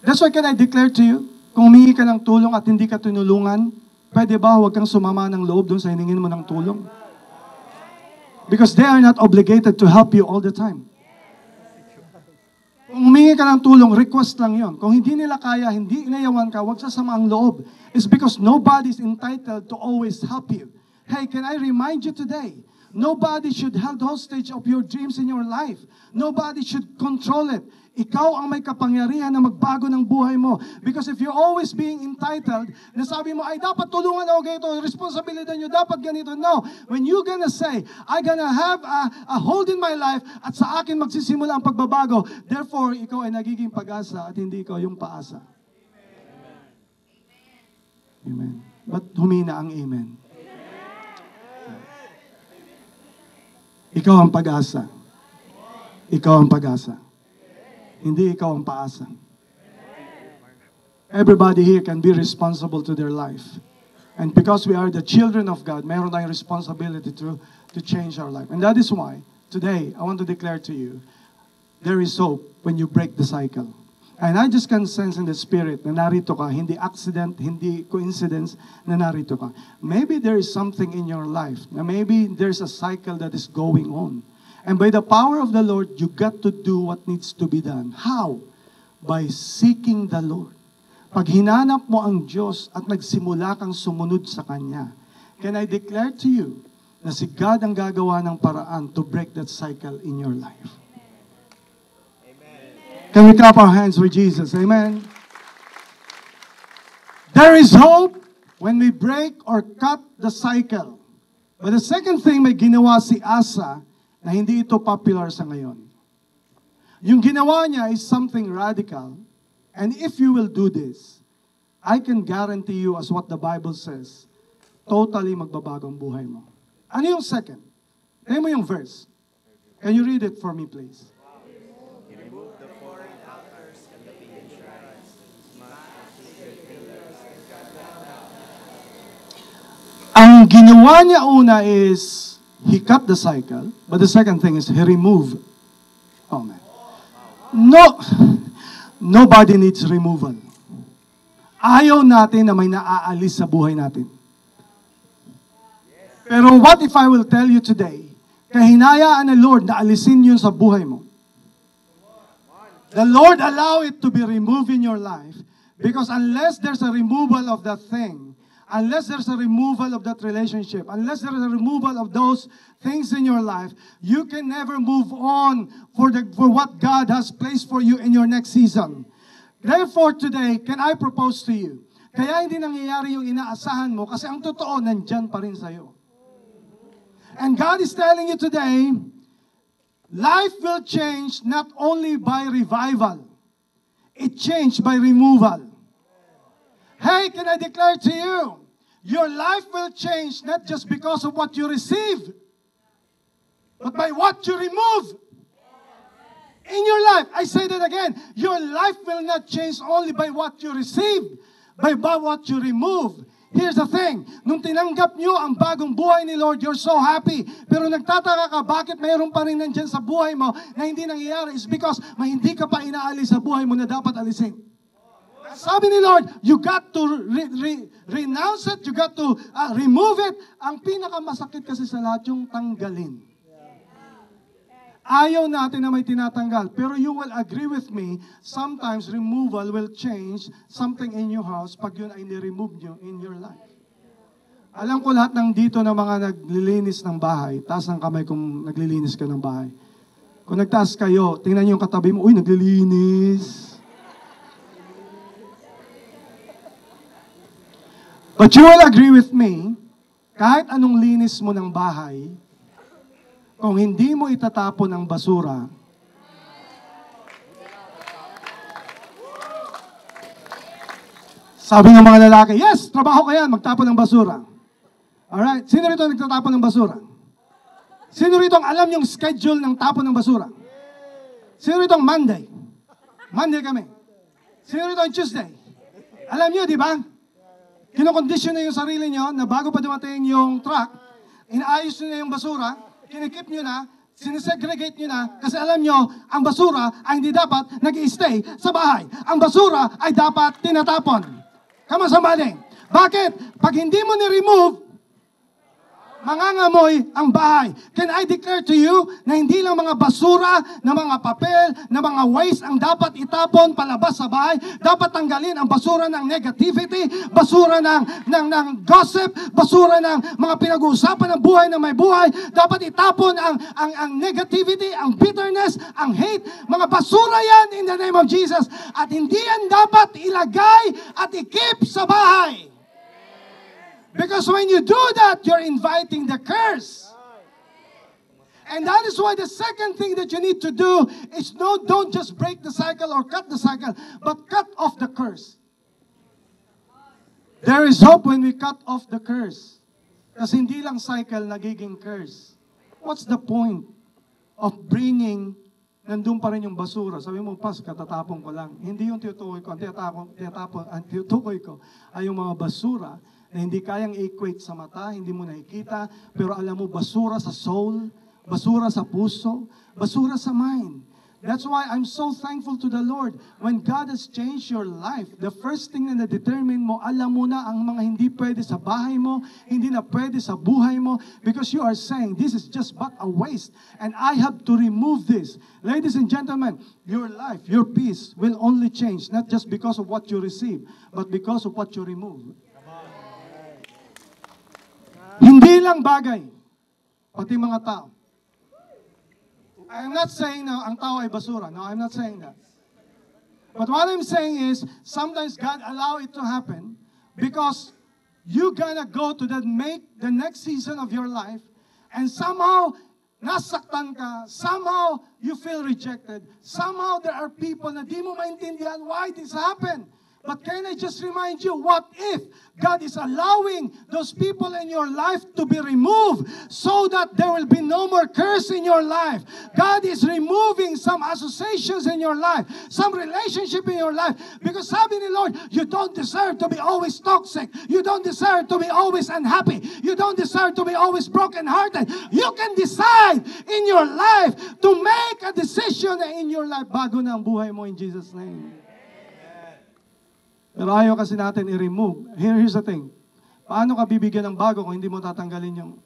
That's why can I declare to you, kung humingi ka ng tulong at hindi ka tinulungan, pwede ba huwag kang sumama ng loob doon sa hiningin mo ng tulong? Because they are not obligated to help you all the time. Kung humingi ka ng tulong, request lang yon. Kung hindi nila kaya, hindi inayawan ka, huwag sasama ang loob. It's because nobody is entitled to always help you. Hey, can I remind you today, nobody should hold hostage of your dreams in your life. Nobody should control it. Ikaw ang may kapangyarihan na magbago ng buhay mo. Because if you're always being entitled, nasabi mo, ay dapat tulungan ako ganito, responsibilidad nyo, dapat ganito. No, when you're gonna say, I'm gonna have a hold in my life at sa akin magsisimula ang pagbabago, therefore, ikaw ay nagiging pag-asa at hindi ikaw yung paasa. Amen. Ba't humina ang amen? Ikaw ang pag-asa. Ikaw ang pag-asa. Hindi ikaw ang paasa. Everybody here can be responsible to their life. And because we are the children of God, meron tayong responsibility to change our life. And that is why, today, I want to declare to you, there is hope when you break the cycle. And I just can sense in the spirit na narito ka, hindi accident, hindi coincidence na narito ka. Maybe there is something in your life, na maybe there's a cycle that is going on. And by the power of the Lord, you got to do what needs to be done. How? By seeking the Lord. Pag hinanap mo ang Diyos at nagsimula kang sumunod sa Kanya, can I declare to you na si God ang gagawa ng paraan to break that cycle in your life? Amen. Can we clap our hands for Jesus? Amen. There is hope when we break or cut the cycle. But the second thing may ginawa si Asa na hindi ito popular sa ngayon. Yung ginawa niya is something radical. And if you will do this, I can guarantee you as what the Bible says, totally magbabago ang buhay mo. Ano yung second? Tingnan mo yung verse. Can you read it for me, please? He removed the foreign altars and the pagan shrines, smashed the sacred pillars, and cut down the Ang ginawa niya una is, he cut the cycle, but the second thing is he removed. Oh man. No, nobody needs removal. Ayaw natin na may naaalis sa buhay natin. Pero what if I will tell you today, kahinayaan ng Lord na alisin yun sa buhay mo. The Lord allow it to be removed in your life because unless there's a removal of that thing, unless there's a removal of that relationship, unless there is a removal of those things in your life, you can never move on for what God has placed for you in your next season. Therefore today, can I propose to you? Kaya hindi nangyayari yung inaasahan mo kasi ang totoo, nandyan pa rin sa'yo. And God is telling you today, life will change not only by revival, it changed by removal. Today, can I declare to you, your life will change not just because of what you receive, but by what you remove in your life. I say that again. Your life will not change only by what you receive, by what you remove. Here's the thing. Nung tinanggap nyo ang bagong buhay ni Lord, you're so happy. Pero nagtataka ka, bakit mayroon pa rin nandyan sa buhay mo na hindi nangyayari? Is because hindi ka pa inaalis sa buhay mo na dapat alisin. Sabi ni Lord, you got to renounce it, you got to remove it. Ang pinakamasakit kasi sa lahat yung tanggalin. Ayaw natin na may tinatanggal. Pero you will agree with me, sometimes removal will change something in your house pag yun ay ni-remove nyo in your life. Alam ko lahat ng dito na mga naglilinis ng bahay, taas ng kamay kung naglilinis ka ng bahay. Kung nagtaas kayo, tingnan nyo yung katabi mo, uy, naglilinis. But you will agree with me, kahit anong linis mo ng bahay, kung hindi mo itatapon ang basura, sabi ng mga lalaki, yes, trabaho ka yan, magtapon ng basura. Alright, sino rito nagtatapon ng basura? Sino rito ang alam yung schedule ng tapon ng basura? Sino rito ang Monday? Monday kami. Sino rito ang Tuesday? Alam nyo, di ba? Kinokondisyon na yung sarili nyo na bago pa dumating yung truck, inaayos nyo na yung basura, kinikip nyo na, sinesegregate nyo na, kasi alam nyo, ang basura ay hindi dapat nag-i-stay sa bahay. Ang basura ay dapat tinatapon. Come on, somebody. Bakit? Pag hindi mo ni-remove, mangangamoy ang bahay. Can I declare to you na hindi lang mga basura, na mga papel, na mga waste ang dapat itapon palabas sa bahay. Dapat tanggalin ang basura ng negativity, basura ng gossip, basura ng mga pinag-uusapan ng buhay na may buhay. Dapat itapon ang negativity, ang bitterness, ang hate. Mga basura yan in the name of Jesus. At hindi yan dapat ilagay at i-keep sa bahay. Because when you do that, you're inviting the curse. And that is why the second thing that you need to do is don't just break the cycle or cut the cycle, but cut off the curse. There is hope when we cut off the curse. Kasi hindi lang cycle nagiging curse. What's the point of bringing, nandun pa rin yung basura? Sabi mo, pas, katatapon ko lang. Hindi yung tinutukoy ko. Ang tinutukoy ko ay yung mga basura na hindi kayang i-equate sa mata, hindi mo nakikita, pero alam mo, basura sa soul, basura sa puso, basura sa mind. That's why I'm so thankful to the Lord. When God has changed your life, the first thing na na-determine mo, alam mo na ang mga hindi pwede sa bahay mo, hindi na pwede sa buhay mo, because you are saying, this is just but a waste, and I have to remove this. Ladies and gentlemen, your life, your peace will only change, not just because of what you receive, but because of what you remove. Hindi lang bagay, pati mga tao. I'm not saying na ang tao ay basura. No, I'm not saying that. But what I'm saying is, sometimes God allow it to happen because you gonna go to the next season of your life, and somehow nasaktan ka, somehow you feel rejected, somehow there are people na di mo maintindihan why this happened. But can I just remind you, what if God is allowing those people in your life to be removed so that there will be no more curse in your life? God is removing some associations in your life, some relationship in your life. Because sabi ni Lord, you don't deserve to be always toxic. You don't deserve to be always unhappy. You don't deserve to be always brokenhearted. You can decide in your life to make a decision in your life. Bago na ang buhay mo in Jesus' name. Pero ayaw kasi natin i-remove. Here's the thing. Paano ka bibigyan ng bago kung hindi mo tatanggalin yung...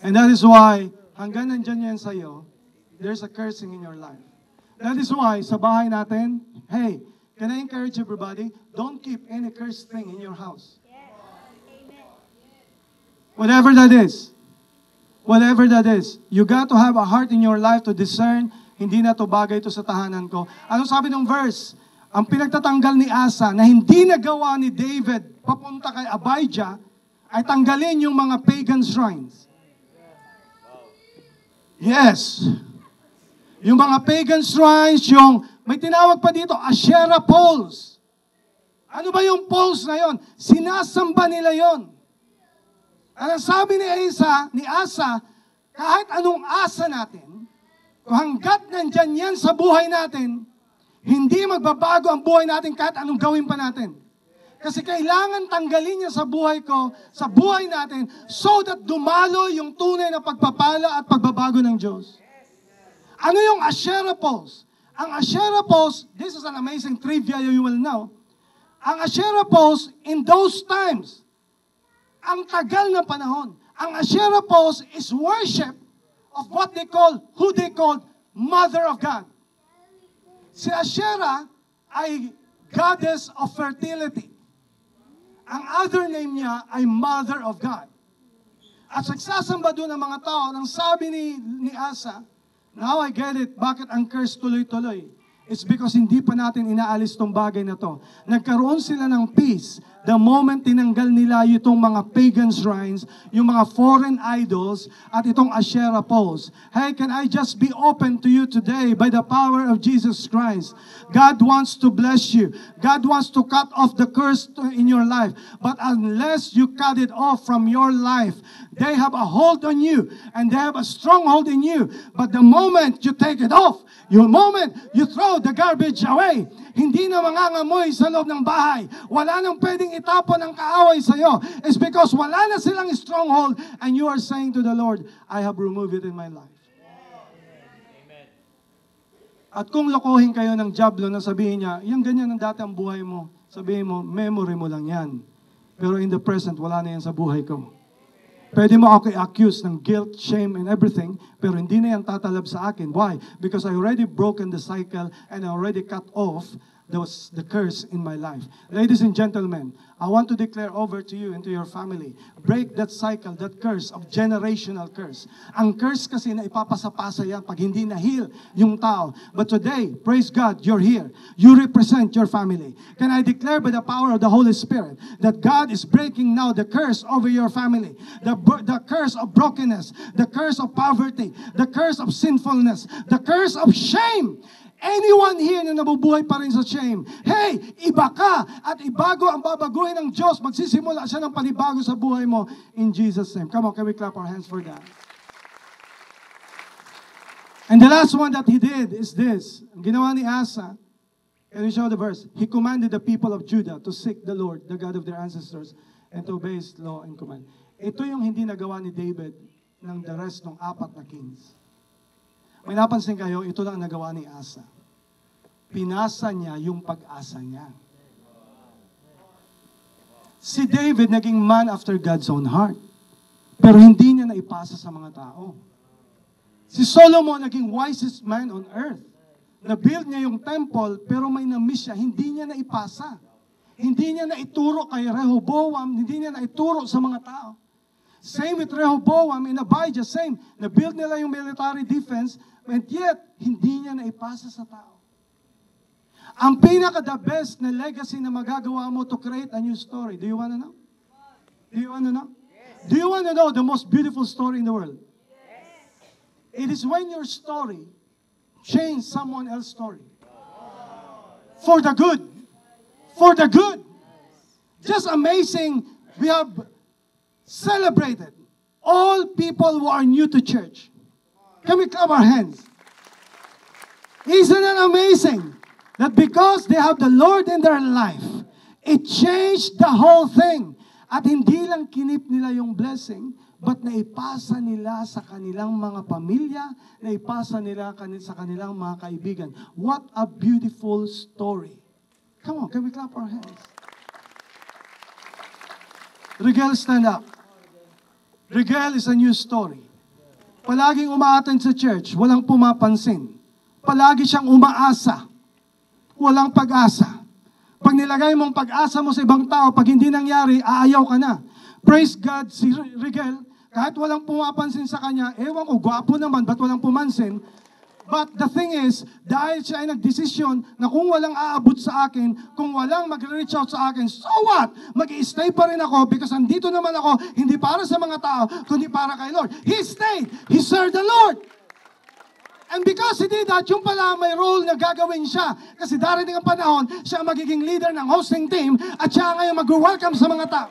And that is why, hanggang nandyan yan sa'yo, there's a cursing in your life. That is why, sa bahay natin, hey, can I encourage everybody? Don't keep any cursed thing in your house. Whatever that is. Whatever that is. You got to have a heart in your life to discern, hindi na to bagay ito sa tahanan ko. Ano sabi ng verse? Ang pinagtatanggal ni Asa na hindi nagawa ni David papunta kay Abijah ay tanggalin yung mga pagan shrines. Yes. Yung mga pagan shrines, yung May tinawag pa dito, Asherah poles. Ano ba yung poles na yon? Sinasamba nila yon. Ang sabi ni Asa, kahit anong asa natin, kung hanggat nandyan yan sa buhay natin, hindi magbabago ang buhay natin kahit anong gawin pa natin. Kasi kailangan tanggalin niya sa buhay ko, sa buhay natin, so that dumalo yung tunay na pagpapala at pagbabago ng Diyos. Ano yung Asherah poles? Ang Asherah poles, this is an amazing trivia you will know. Ang Asherah poles, in those times, ang tagal ng panahon, ang Asherah poles is worship of who they called Mother of God. Si Asherah ay goddess of fertility. Ang other name niya ay Mother of God. At nagsasamba doon ang mga tao, nang sabi ni Asa, now I get it, bakit ang curse tuloy-tuloy? It's because hindi pa natin inaalis tong bagay na to. Nagkaroon sila ng peace the moment tinanggal nila itong mga pagan shrines, yung mga foreign idols, at itong Asherah poles. Hey, can I just be open to you today by the power of Jesus Christ? God wants to bless you. God wants to cut off the curse in your life. But unless you cut it off from your life, they have a hold on you, and they have a stronghold in you. But the moment you take it off, the moment you throw the garbage away, hindi na mangangamoy sa loob ng bahay. Wala nang pwedeng itapon ang kaaway sa iyo. It's because wala na silang stronghold, and you are saying to the Lord, I have removed it in my life. Amen. At kung lokohin kayo ng diablo na sabihin niya, yan ganyan ang dati ang buhay mo, sabihin mo, memory mo lang yan. Pero in the present, wala na yan sa buhay ko. Pwede mo ako i-accuse ng guilt, shame, and everything, pero hindi na yan tatalab sa akin. Why? Because I already broken the cycle and I already cut off the curse in my life. Ladies and gentlemen, I want to declare over to you and to your family, break that cycle, that curse of generational curse. Ang curse kasi na ipapasa-pasa yan pag hindi na-heal yung tao. But today, praise God, you're here. You represent your family. Can I declare by the power of the Holy Spirit that God is breaking now the curse over your family, the curse of brokenness, the curse of poverty, the curse of sinfulness, the curse of shame. Anyone here na nabubuhay pa rin sa shame, hey, iba ka at ibago ang babaguhin ng Diyos. Magsisimula siya ng panibago sa buhay mo in Jesus' name. Come on, can we clap our hands for that? And the last one that he did is this. Ang ginawa ni Asa, can we show the verse? He commanded the people of Judah to seek the Lord, the God of their ancestors, and to obey His law and command. Ito yung hindi nagawa ni David ng the rest ng 4 na kings. May napansin kayo, ito lang ang nagawa ni Asa. Pinasa niya yung pag-asa niya. Si David naging man after God's own heart. Pero hindi niya naipasa sa mga tao. Si Solomon naging wisest man on earth. Na-build niya yung temple, pero may na-miss siya. Hindi niya naipasa. Hindi niya naituro kay Rehoboam, hindi niya naituro sa mga tao. Same with Rehoboam and Abijah, same. Na-build nila yung military defense, and yet, hindi niya naipasa sa tao. Ang pinaka-the best na legacy na magagawa mo to create a new story. Do you want to know? Do you want to know? Yes. Do you want to know the most beautiful story in the world? Yes. It is when your story changes someone else's story. For the good. For the good. Just amazing. We have celebrated all people who are new to church. Can we clap our hands? Isn't it amazing that because they have the Lord in their life, it changed the whole thing. At hindi lang kinip nila yung blessing, but naipasa nila sa kanilang mga pamilya, naipasa nila sa kanilang mga kaibigan. What a beautiful story. Come on, can we clap our hands? Rigel, stand up. Rigel is a new story. Palaging umaattend sa church, walang pumapansin. Palagi siyang umaasa. Walang pag-asa. Pag nilagay mong pag-asa mo sa ibang tao, pag hindi nangyari, aayaw ka na. Praise God, si Rigel, kahit walang pumapansin sa kanya, ewan ko, gwapo naman, ba't walang pumansin? But the thing is, dahil siya ay nagdesisyon na kung walang aabot sa akin, kung walang mag-reach out sa akin, so what? Mag-i-stay pa rin ako because andito naman ako, hindi para sa mga tao, kundi para kay Lord. He stayed. He served the Lord. And because he did that, yung pala may role na gagawin siya. Kasi darating ang panahon, siya magiging leader ng hosting team at siya ngayon mag-welcome sa mga tao.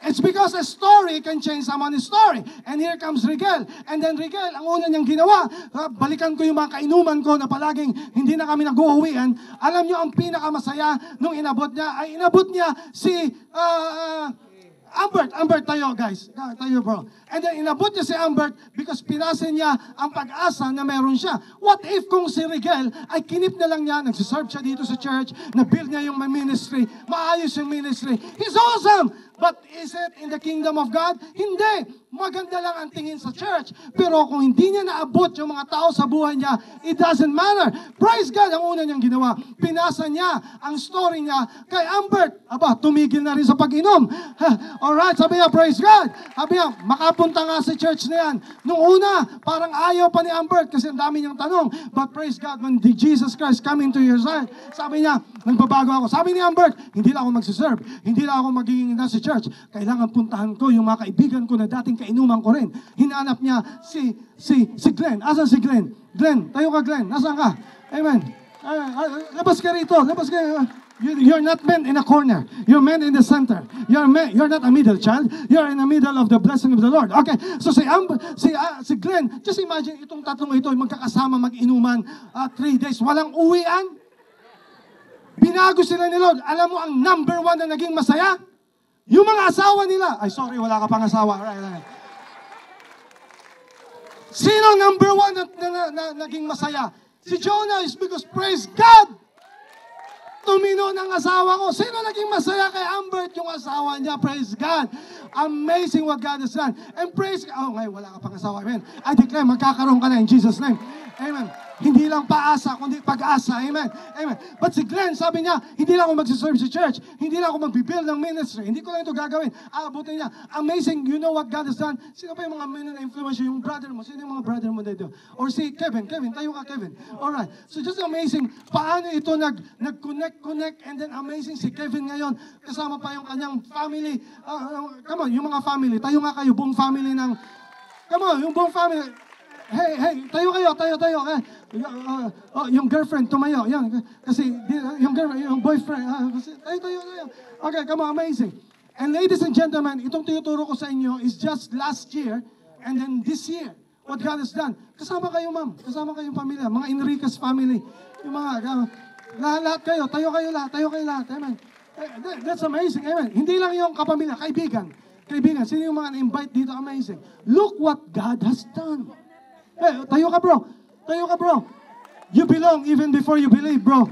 It's because a story can change someone's story. And here comes Rigel. And then Rigel, ang una niyang ginawa, balikan ko yung mga kainuman ko na palaging hindi na kami nag-uuwian. Alam niyo, ang pinakamasaya nung inabot niya, ay inabot niya si Ambert, tayo guys. Tayo bro. And then inabot niya si Ambert because pinasin niya ang pag-asa na meron siya. What if kung si Rigel ay kinip na lang niya, nagsiserve siya dito sa church, na-build niya yung ministry, maayos yung ministry. He's awesome! But is it in the kingdom of God? Hindi. Maganda lang ang tingin sa church. Pero kung hindi niya naabot yung mga tao sa buhay niya, it doesn't matter. Praise God, ang una niyang ginawa. Pinasa niya ang story niya kay Ambert. Aba, tumigil na rin sa pag-inom. Alright, sabi niya, praise God. Sabi niya, makapunta nga sa church na yan. Nung una, parang ayaw pa ni Ambert kasi ang dami niyang tanong. But praise God, when Jesus Christ come into your side, sabi niya, nagbabago ako. Sabi ni Ambert, hindi lang ako magsiserve. Hindi lang ako magiging nasa church. Kailangan puntahan ko yung mga kaibigan ko na dating kainuman ko rin. Hinanap niya si Glenn. Asan si Glenn? Glenn, tayo ka Glenn. Nasaan ka? Amen. Labas ka rito. Labas ka. You're not meant in a corner. You're meant in the center. You're not a middle child. You're in the middle of the blessing of the Lord. Okay. So si Glenn, just imagine itong tatlong ito magkakasama mag-inuman 3 days. Walang uwian. Binago sila ni Lord. Alam mo ang number 1 na naging masaya? Yung mga asawa nila. Ay, sorry, wala ka pang asawa. Right. Sino number 1 na naging masaya? Si Jonah is because praise God! Tumino ng asawa ko. Sino naging masaya kay Ambert? Yung asawa niya. Praise God. Amazing what God has done. And praise God. Oh, ngayon, wala ka pang asawa. Amen. I declare, magkakaroon ka na in Jesus' name. Amen. Hindi lang paasa, kundi pag-asa. Amen. Amen. But si Glenn, sabi niya, hindi lang ako magsiserve sa church. Hindi lang ako mag-build ng ministry. Hindi ko lang ito gagawin. Aabutin niya. Amazing. You know what God has done? Sino pa yung mga men na influence yung brother mo? Sino yung mga brother mo dito? Or si Kevin. Kevin, tayo ka Kevin. Alright. So just amazing. Paano ito nag-connect and then amazing si Kevin ngayon. Kasama pa yung kanyang family. Come on, yung mga family. Tayo nga kayo, buong family ng... Come on, yung buong family. Hey, tayo kayo. Yung girlfriend, tumayo. Yan. Kasi, yung boyfriend. Tayo. Okay, come on, amazing. And ladies and gentlemen, itong tinuturo ko sa inyo is just last year and then this year. What God has done. Kasama kayo, ma'am. Kasama kayong pamilya. Mga Enriquez family. Yung mga, lahat kayo. Tayo kayo lahat. Amen. That's amazing. Amen. Hindi lang yung kapamilya, kaibigan. Sino yung mga na-invite dito? Amazing. Look what God has done. Hey, tayo ka bro. You belong even before you believe, bro.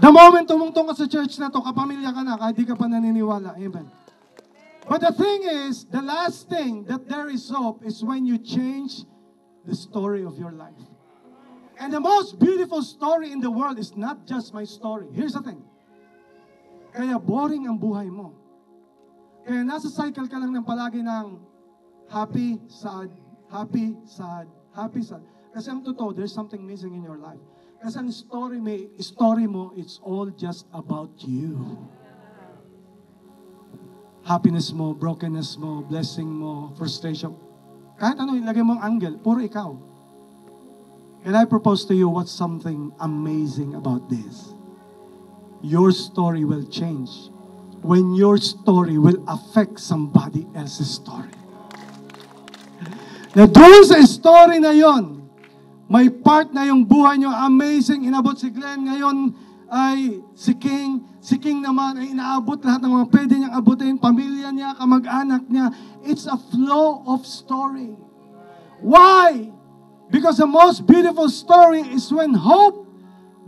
The moment tumungtong ka sa church na to, kapamilya ka na, kahit di ka pa naniniwala. Amen. But the thing is, the last thing that there is hope is when you change the story of your life. And the most beautiful story in the world is not just my story. Here's the thing. Kaya boring ang buhay mo. Kaya nasa cycle ka lang ng palagi ng happy, sad. Kasi ang totoo, there's something missing in your life. Kasi ang story mo, it's all just about you. Happiness mo, brokenness mo, blessing mo, frustration. Kahit ano, ilagay mo ang angle, puro ikaw. And I propose to you what's something amazing about this. Your story will change when your story will affect somebody else's story. Na doon sa story na yon, may part na yung buhay nyo, amazing, inabot si Glenn, ngayon ay si King. Si King naman ay inaabot lahat ng mga pwede niyang abutin, pamilya niya, kamag-anak niya. It's a flow of story. Why? Because the most beautiful story is when hope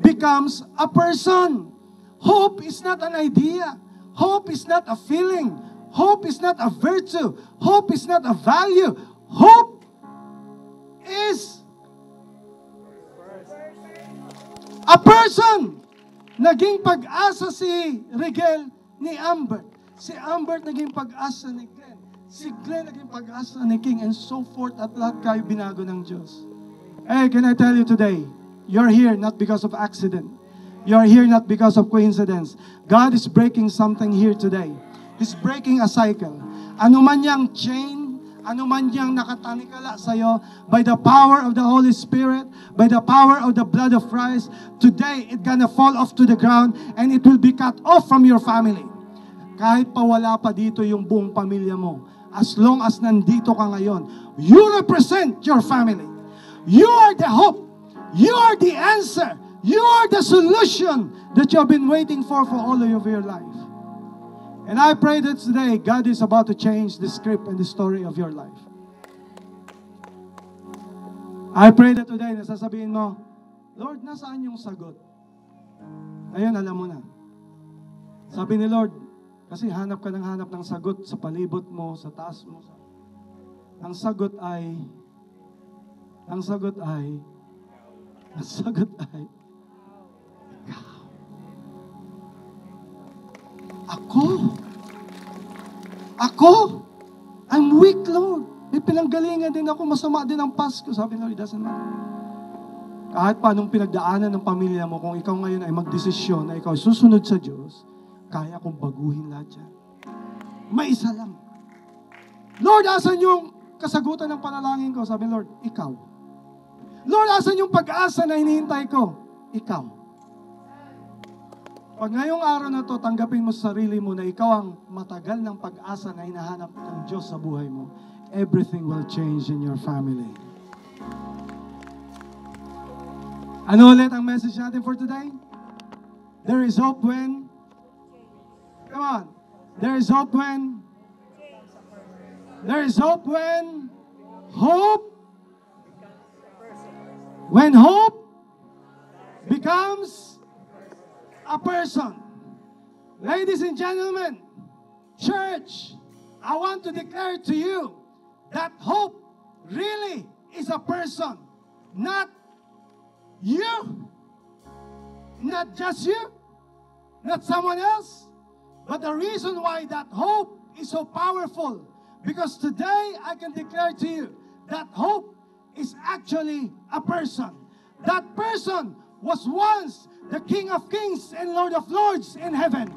becomes a person. Hope is not an idea. Hope is not a feeling. Hope is not a virtue. Hope is not a value. Hope is a person. Naging pag-asa si Rigel ni Ambert. Si Ambert naging pag-asa ni Glenn. Si Glenn naging pag-asa ni King and so forth at lahat kayo binago ng Diyos. Hey, can I tell you today, you're here not because of accident. You're here not because of coincidence. God is breaking something here today. He's breaking a cycle. Ano man yang chain, ano man yang nakatanikala sa'yo, by the power of the Holy Spirit, by the power of the blood of Christ, today, it's gonna fall off to the ground and it will be cut off from your family. Kahit pa wala pa dito yung buong pamilya mo, as long as nandito ka ngayon, you represent your family. You are the hope. You are the answer. You are the solution that you have been waiting for all of your life. And I pray that today, God is about to change the script and the story of your life. I pray that today, nasasabihin mo, Lord, nasaan yung sagot? Ayun, alam mo na. Sabi ni Lord, kasi hanap ka ng sagot sa palibot mo, sa taas mo. Ang sagot ay, Ako? I'm weak, Lord. May pinanggalingan din ako, masama din ang past ko. Sabi Lord, it doesn't matter. Kahit pa anong pinagdaanan ng pamilya mo, kung ikaw ngayon ay magdesisyon na ikaw susunod sa Diyos, kaya kong baguhin lahat yan. May isa lang. Lord, asan yung kasagutan ng panalangin ko? Sabi Lord, ikaw. Lord, asan yung pag-asa na hinihintay ko? Ikaw. Pag ngayong araw na to, tanggapin mo sa sarili mo na ikaw ang matagal ng pag-asa na hinahanap ng Diyos sa buhay mo, everything will change in your family. Ano ulit ang message natin for today? There is hope when? Come on. There is hope when? There is hope when? Hope? When hope becomes a person. Ladies and gentlemen, church, I want to declare to you that hope really is a person, not you, not just you, not someone else, but the reason why that hope is so powerful, because today I can declare to you that hope is actually a person. That person was once the King of Kings and Lord of Lords in heaven.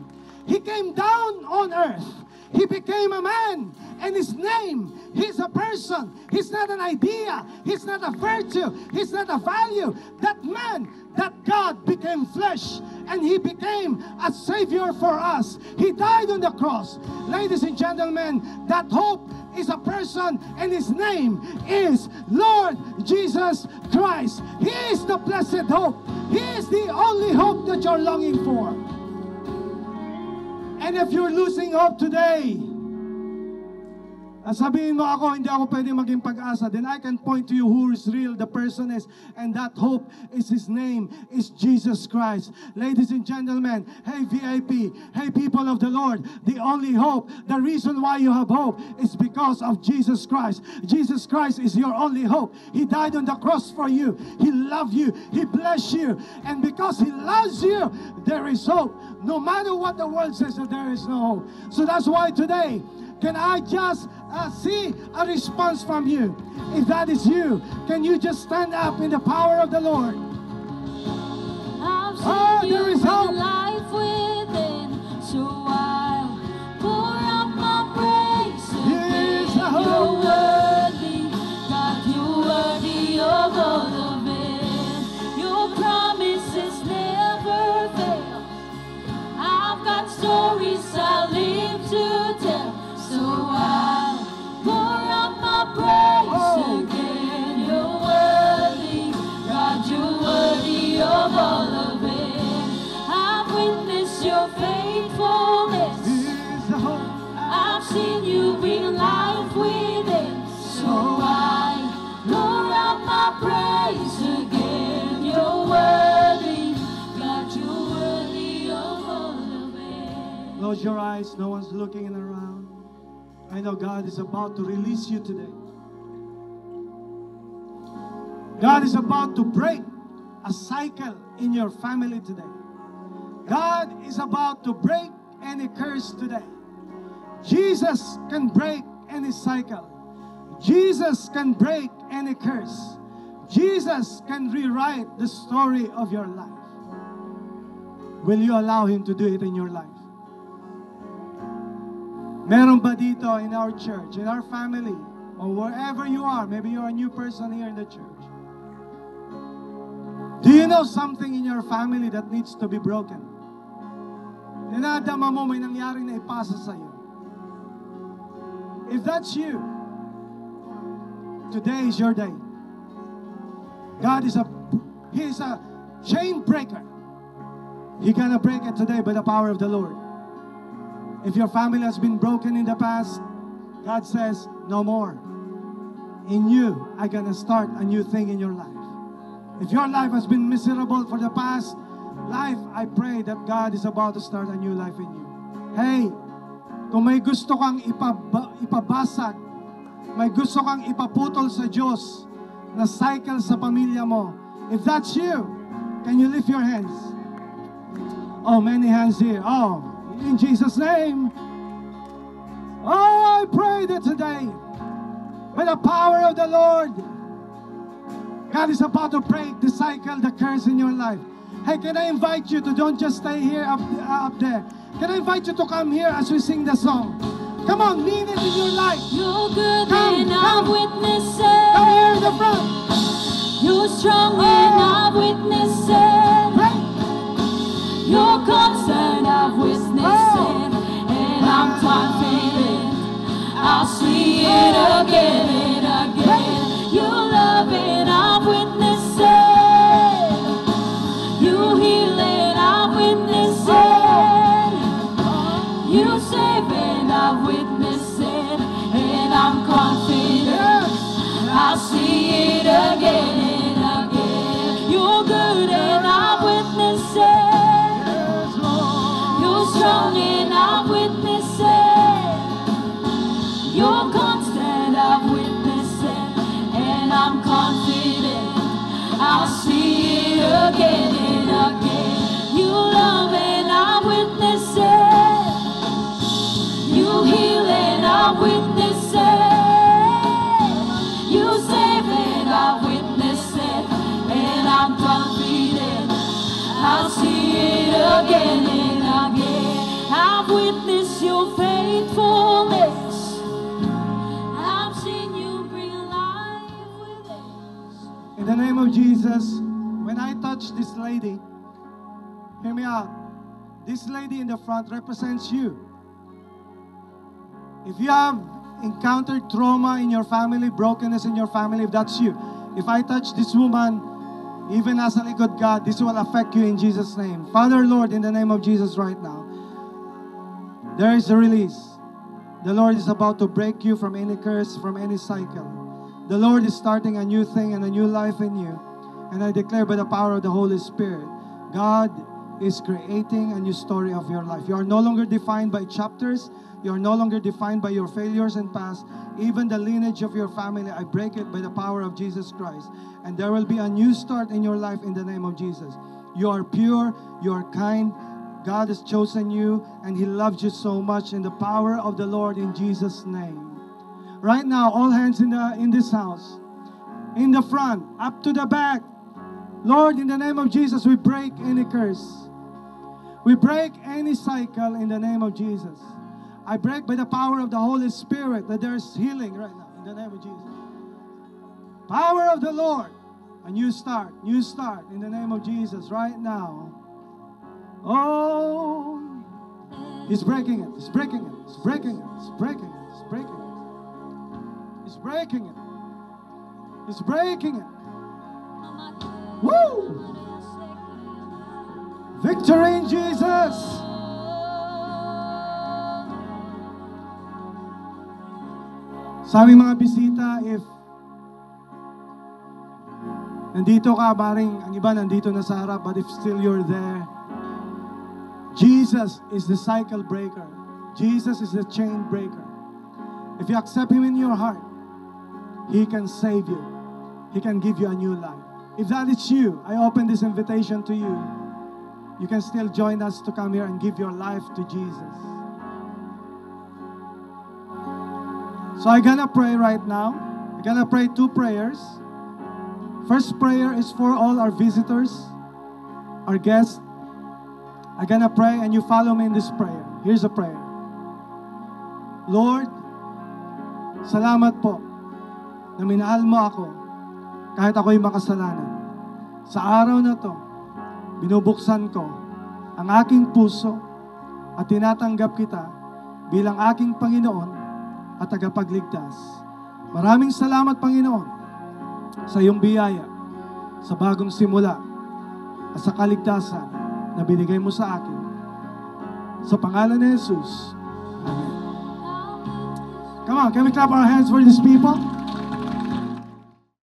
He came down on earth. He became a man, and his name, he's a person. He's not an idea. He's not a virtue. He's not a value. That man, that God became flesh, and he became a savior for us. He died on the cross. Ladies and gentlemen, that hope is a person, and his name is Lord Jesus Christ. He is the blessed hope. He is the only hope that you're longing for. And if you're losing hope today, sabihin mo ako, hindi ako pwede maging pag-asa, then I can point to you who is real, the person is, and that hope is His name, is Jesus Christ. Ladies and gentlemen, hey VIP, hey people of the Lord, the only hope, the reason why you have hope is because of Jesus Christ. Jesus Christ is your only hope. He died on the cross for you. He loved you. He blessed you. And because He loves you, there is hope. No matter what the world says, that there is no hope. So that's why today, can I just see a response from you? If that is you, can you just stand up in the power of the Lord? Oh, there is hope. Life within, so I'll pour out my praise. Yes, You're hope. worthy, God, you're worthy of all of it. Your promises never fail. I've got stories I live to tell. So I'll pour out my praise again. You're worthy, God, you're worthy of all of it. I've witnessed your faithfulness. I've seen you bring life within. So I pour out my praise again. You're worthy, God, you're worthy of all of it. Close your eyes, no one's looking around. I know God is about to release you today. God is about to break a cycle in your family today. God is about to break any curse today. Jesus can break any cycle. Jesus can break any curse. Jesus can rewrite the story of your life. Will you allow Him to do it in your life? Meron ba dito in our church, in our family, or wherever you are, maybe you're a new person here in the church. Do you know something in your family that needs to be broken? Dinadama mo may nangyari na ipasa sa'yo. If that's you, today is your day. God is He's a chain breaker. He's gonna break it today by the power of the Lord. If your family has been broken in the past, God says, no more. In you, I'm gonna start a new thing in your life. If your life has been miserable for the past life, I pray that God is about to start a new life in you. Hey, kung may gusto kang ipabasag, may gusto kang ipaputol sa Diyos na cycle sa pamilya mo, if that's you, can you lift your hands? Oh, many hands here. Oh, in Jesus' name. Oh, I pray that today, by the power of the Lord, God is about to break the cycle, the curse in your life. Hey, can I invite you to don't just stay here up there. Can I invite you to come here as we sing the song? Come on, mean it in your life. You're good Come, and come. I've witnessed it. Come here in the front. You're strong and I've witnessed it. Pray. You're constant, I've witnessed it. And I'm confident I'll see it again and again. You love it, I've witnessed it. You heal it, I've witnessed it. You save it, I've witnessed it. And I'm confident I'll see it again and again. You're good and I've witnessed it. Yes, Lord. You're strong and I've witnessed it. You're constant, I've witnessed it. And I'm confident I'll see it again and again. You love and I've witnessed it. You heal and I've witnessed it. You save and I've witnessed it. And I'm confident I'll see it again and again. I've witnessed your faithfulness. I've seen you bring life with us. In the name of Jesus, when I touch this lady, hear me out. This lady in the front represents you. If you have encountered trauma in your family, brokenness in your family, if that's you, if I touch this woman, even as a good God, this will affect you in Jesus' name. Father, Lord, in the name of Jesus right now, there is a release. The Lord is about to break you from any curse, from any cycle. The Lord is starting a new thing and a new life in you. And I declare by the power of the Holy Spirit, God is creating a new story of your life. You are no longer defined by chapters. You are no longer defined by your failures and past. Even the lineage of your family, I break it by the power of Jesus Christ. And there will be a new start in your life in the name of Jesus. You are pure. You are kind. God has chosen you and He loves you so much in the power of the Lord in Jesus' name. Right now, all hands in this house, in the front, up to the back. Lord, in the name of Jesus, we break any curse. We break any cycle in the name of Jesus. I break by the power of the Holy Spirit that there is healing right now in the name of Jesus. Power of the Lord. A new start in the name of Jesus right now. Oh, He's breaking it. He's breaking it. He's breaking it. He's breaking it. He's breaking it. He's breaking it. He's breaking it. Woo! Victory in Jesus. Sa aming mga bisita, if nandito ka, baring ang iba nandito na sa harap, but if still you're there, Jesus is the cycle breaker. Jesus is the chain breaker. If you accept Him in your heart, He can save you. He can give you a new life. If that is you, I open this invitation to you. You can still join us to come here and give your life to Jesus. So I'm gonna pray right now. I'm gonna pray 2 prayers. First prayer is for all our visitors, our guests. I'm gonna pray and you follow me in this prayer. Here's a prayer. Lord, salamat po na minahal mo ako kahit ako'y makasalanan. Sa araw na to, binubuksan ko ang aking puso at tinatanggap kita bilang aking Panginoon at tagapagligtas. Maraming salamat, Panginoon, sa iyong biyaya, sa bagong simula, at sa kaligtasan na binigay mo sa akin. Sa pangalan ni Jesus. Amen. Come on, can we clap our hands for these people?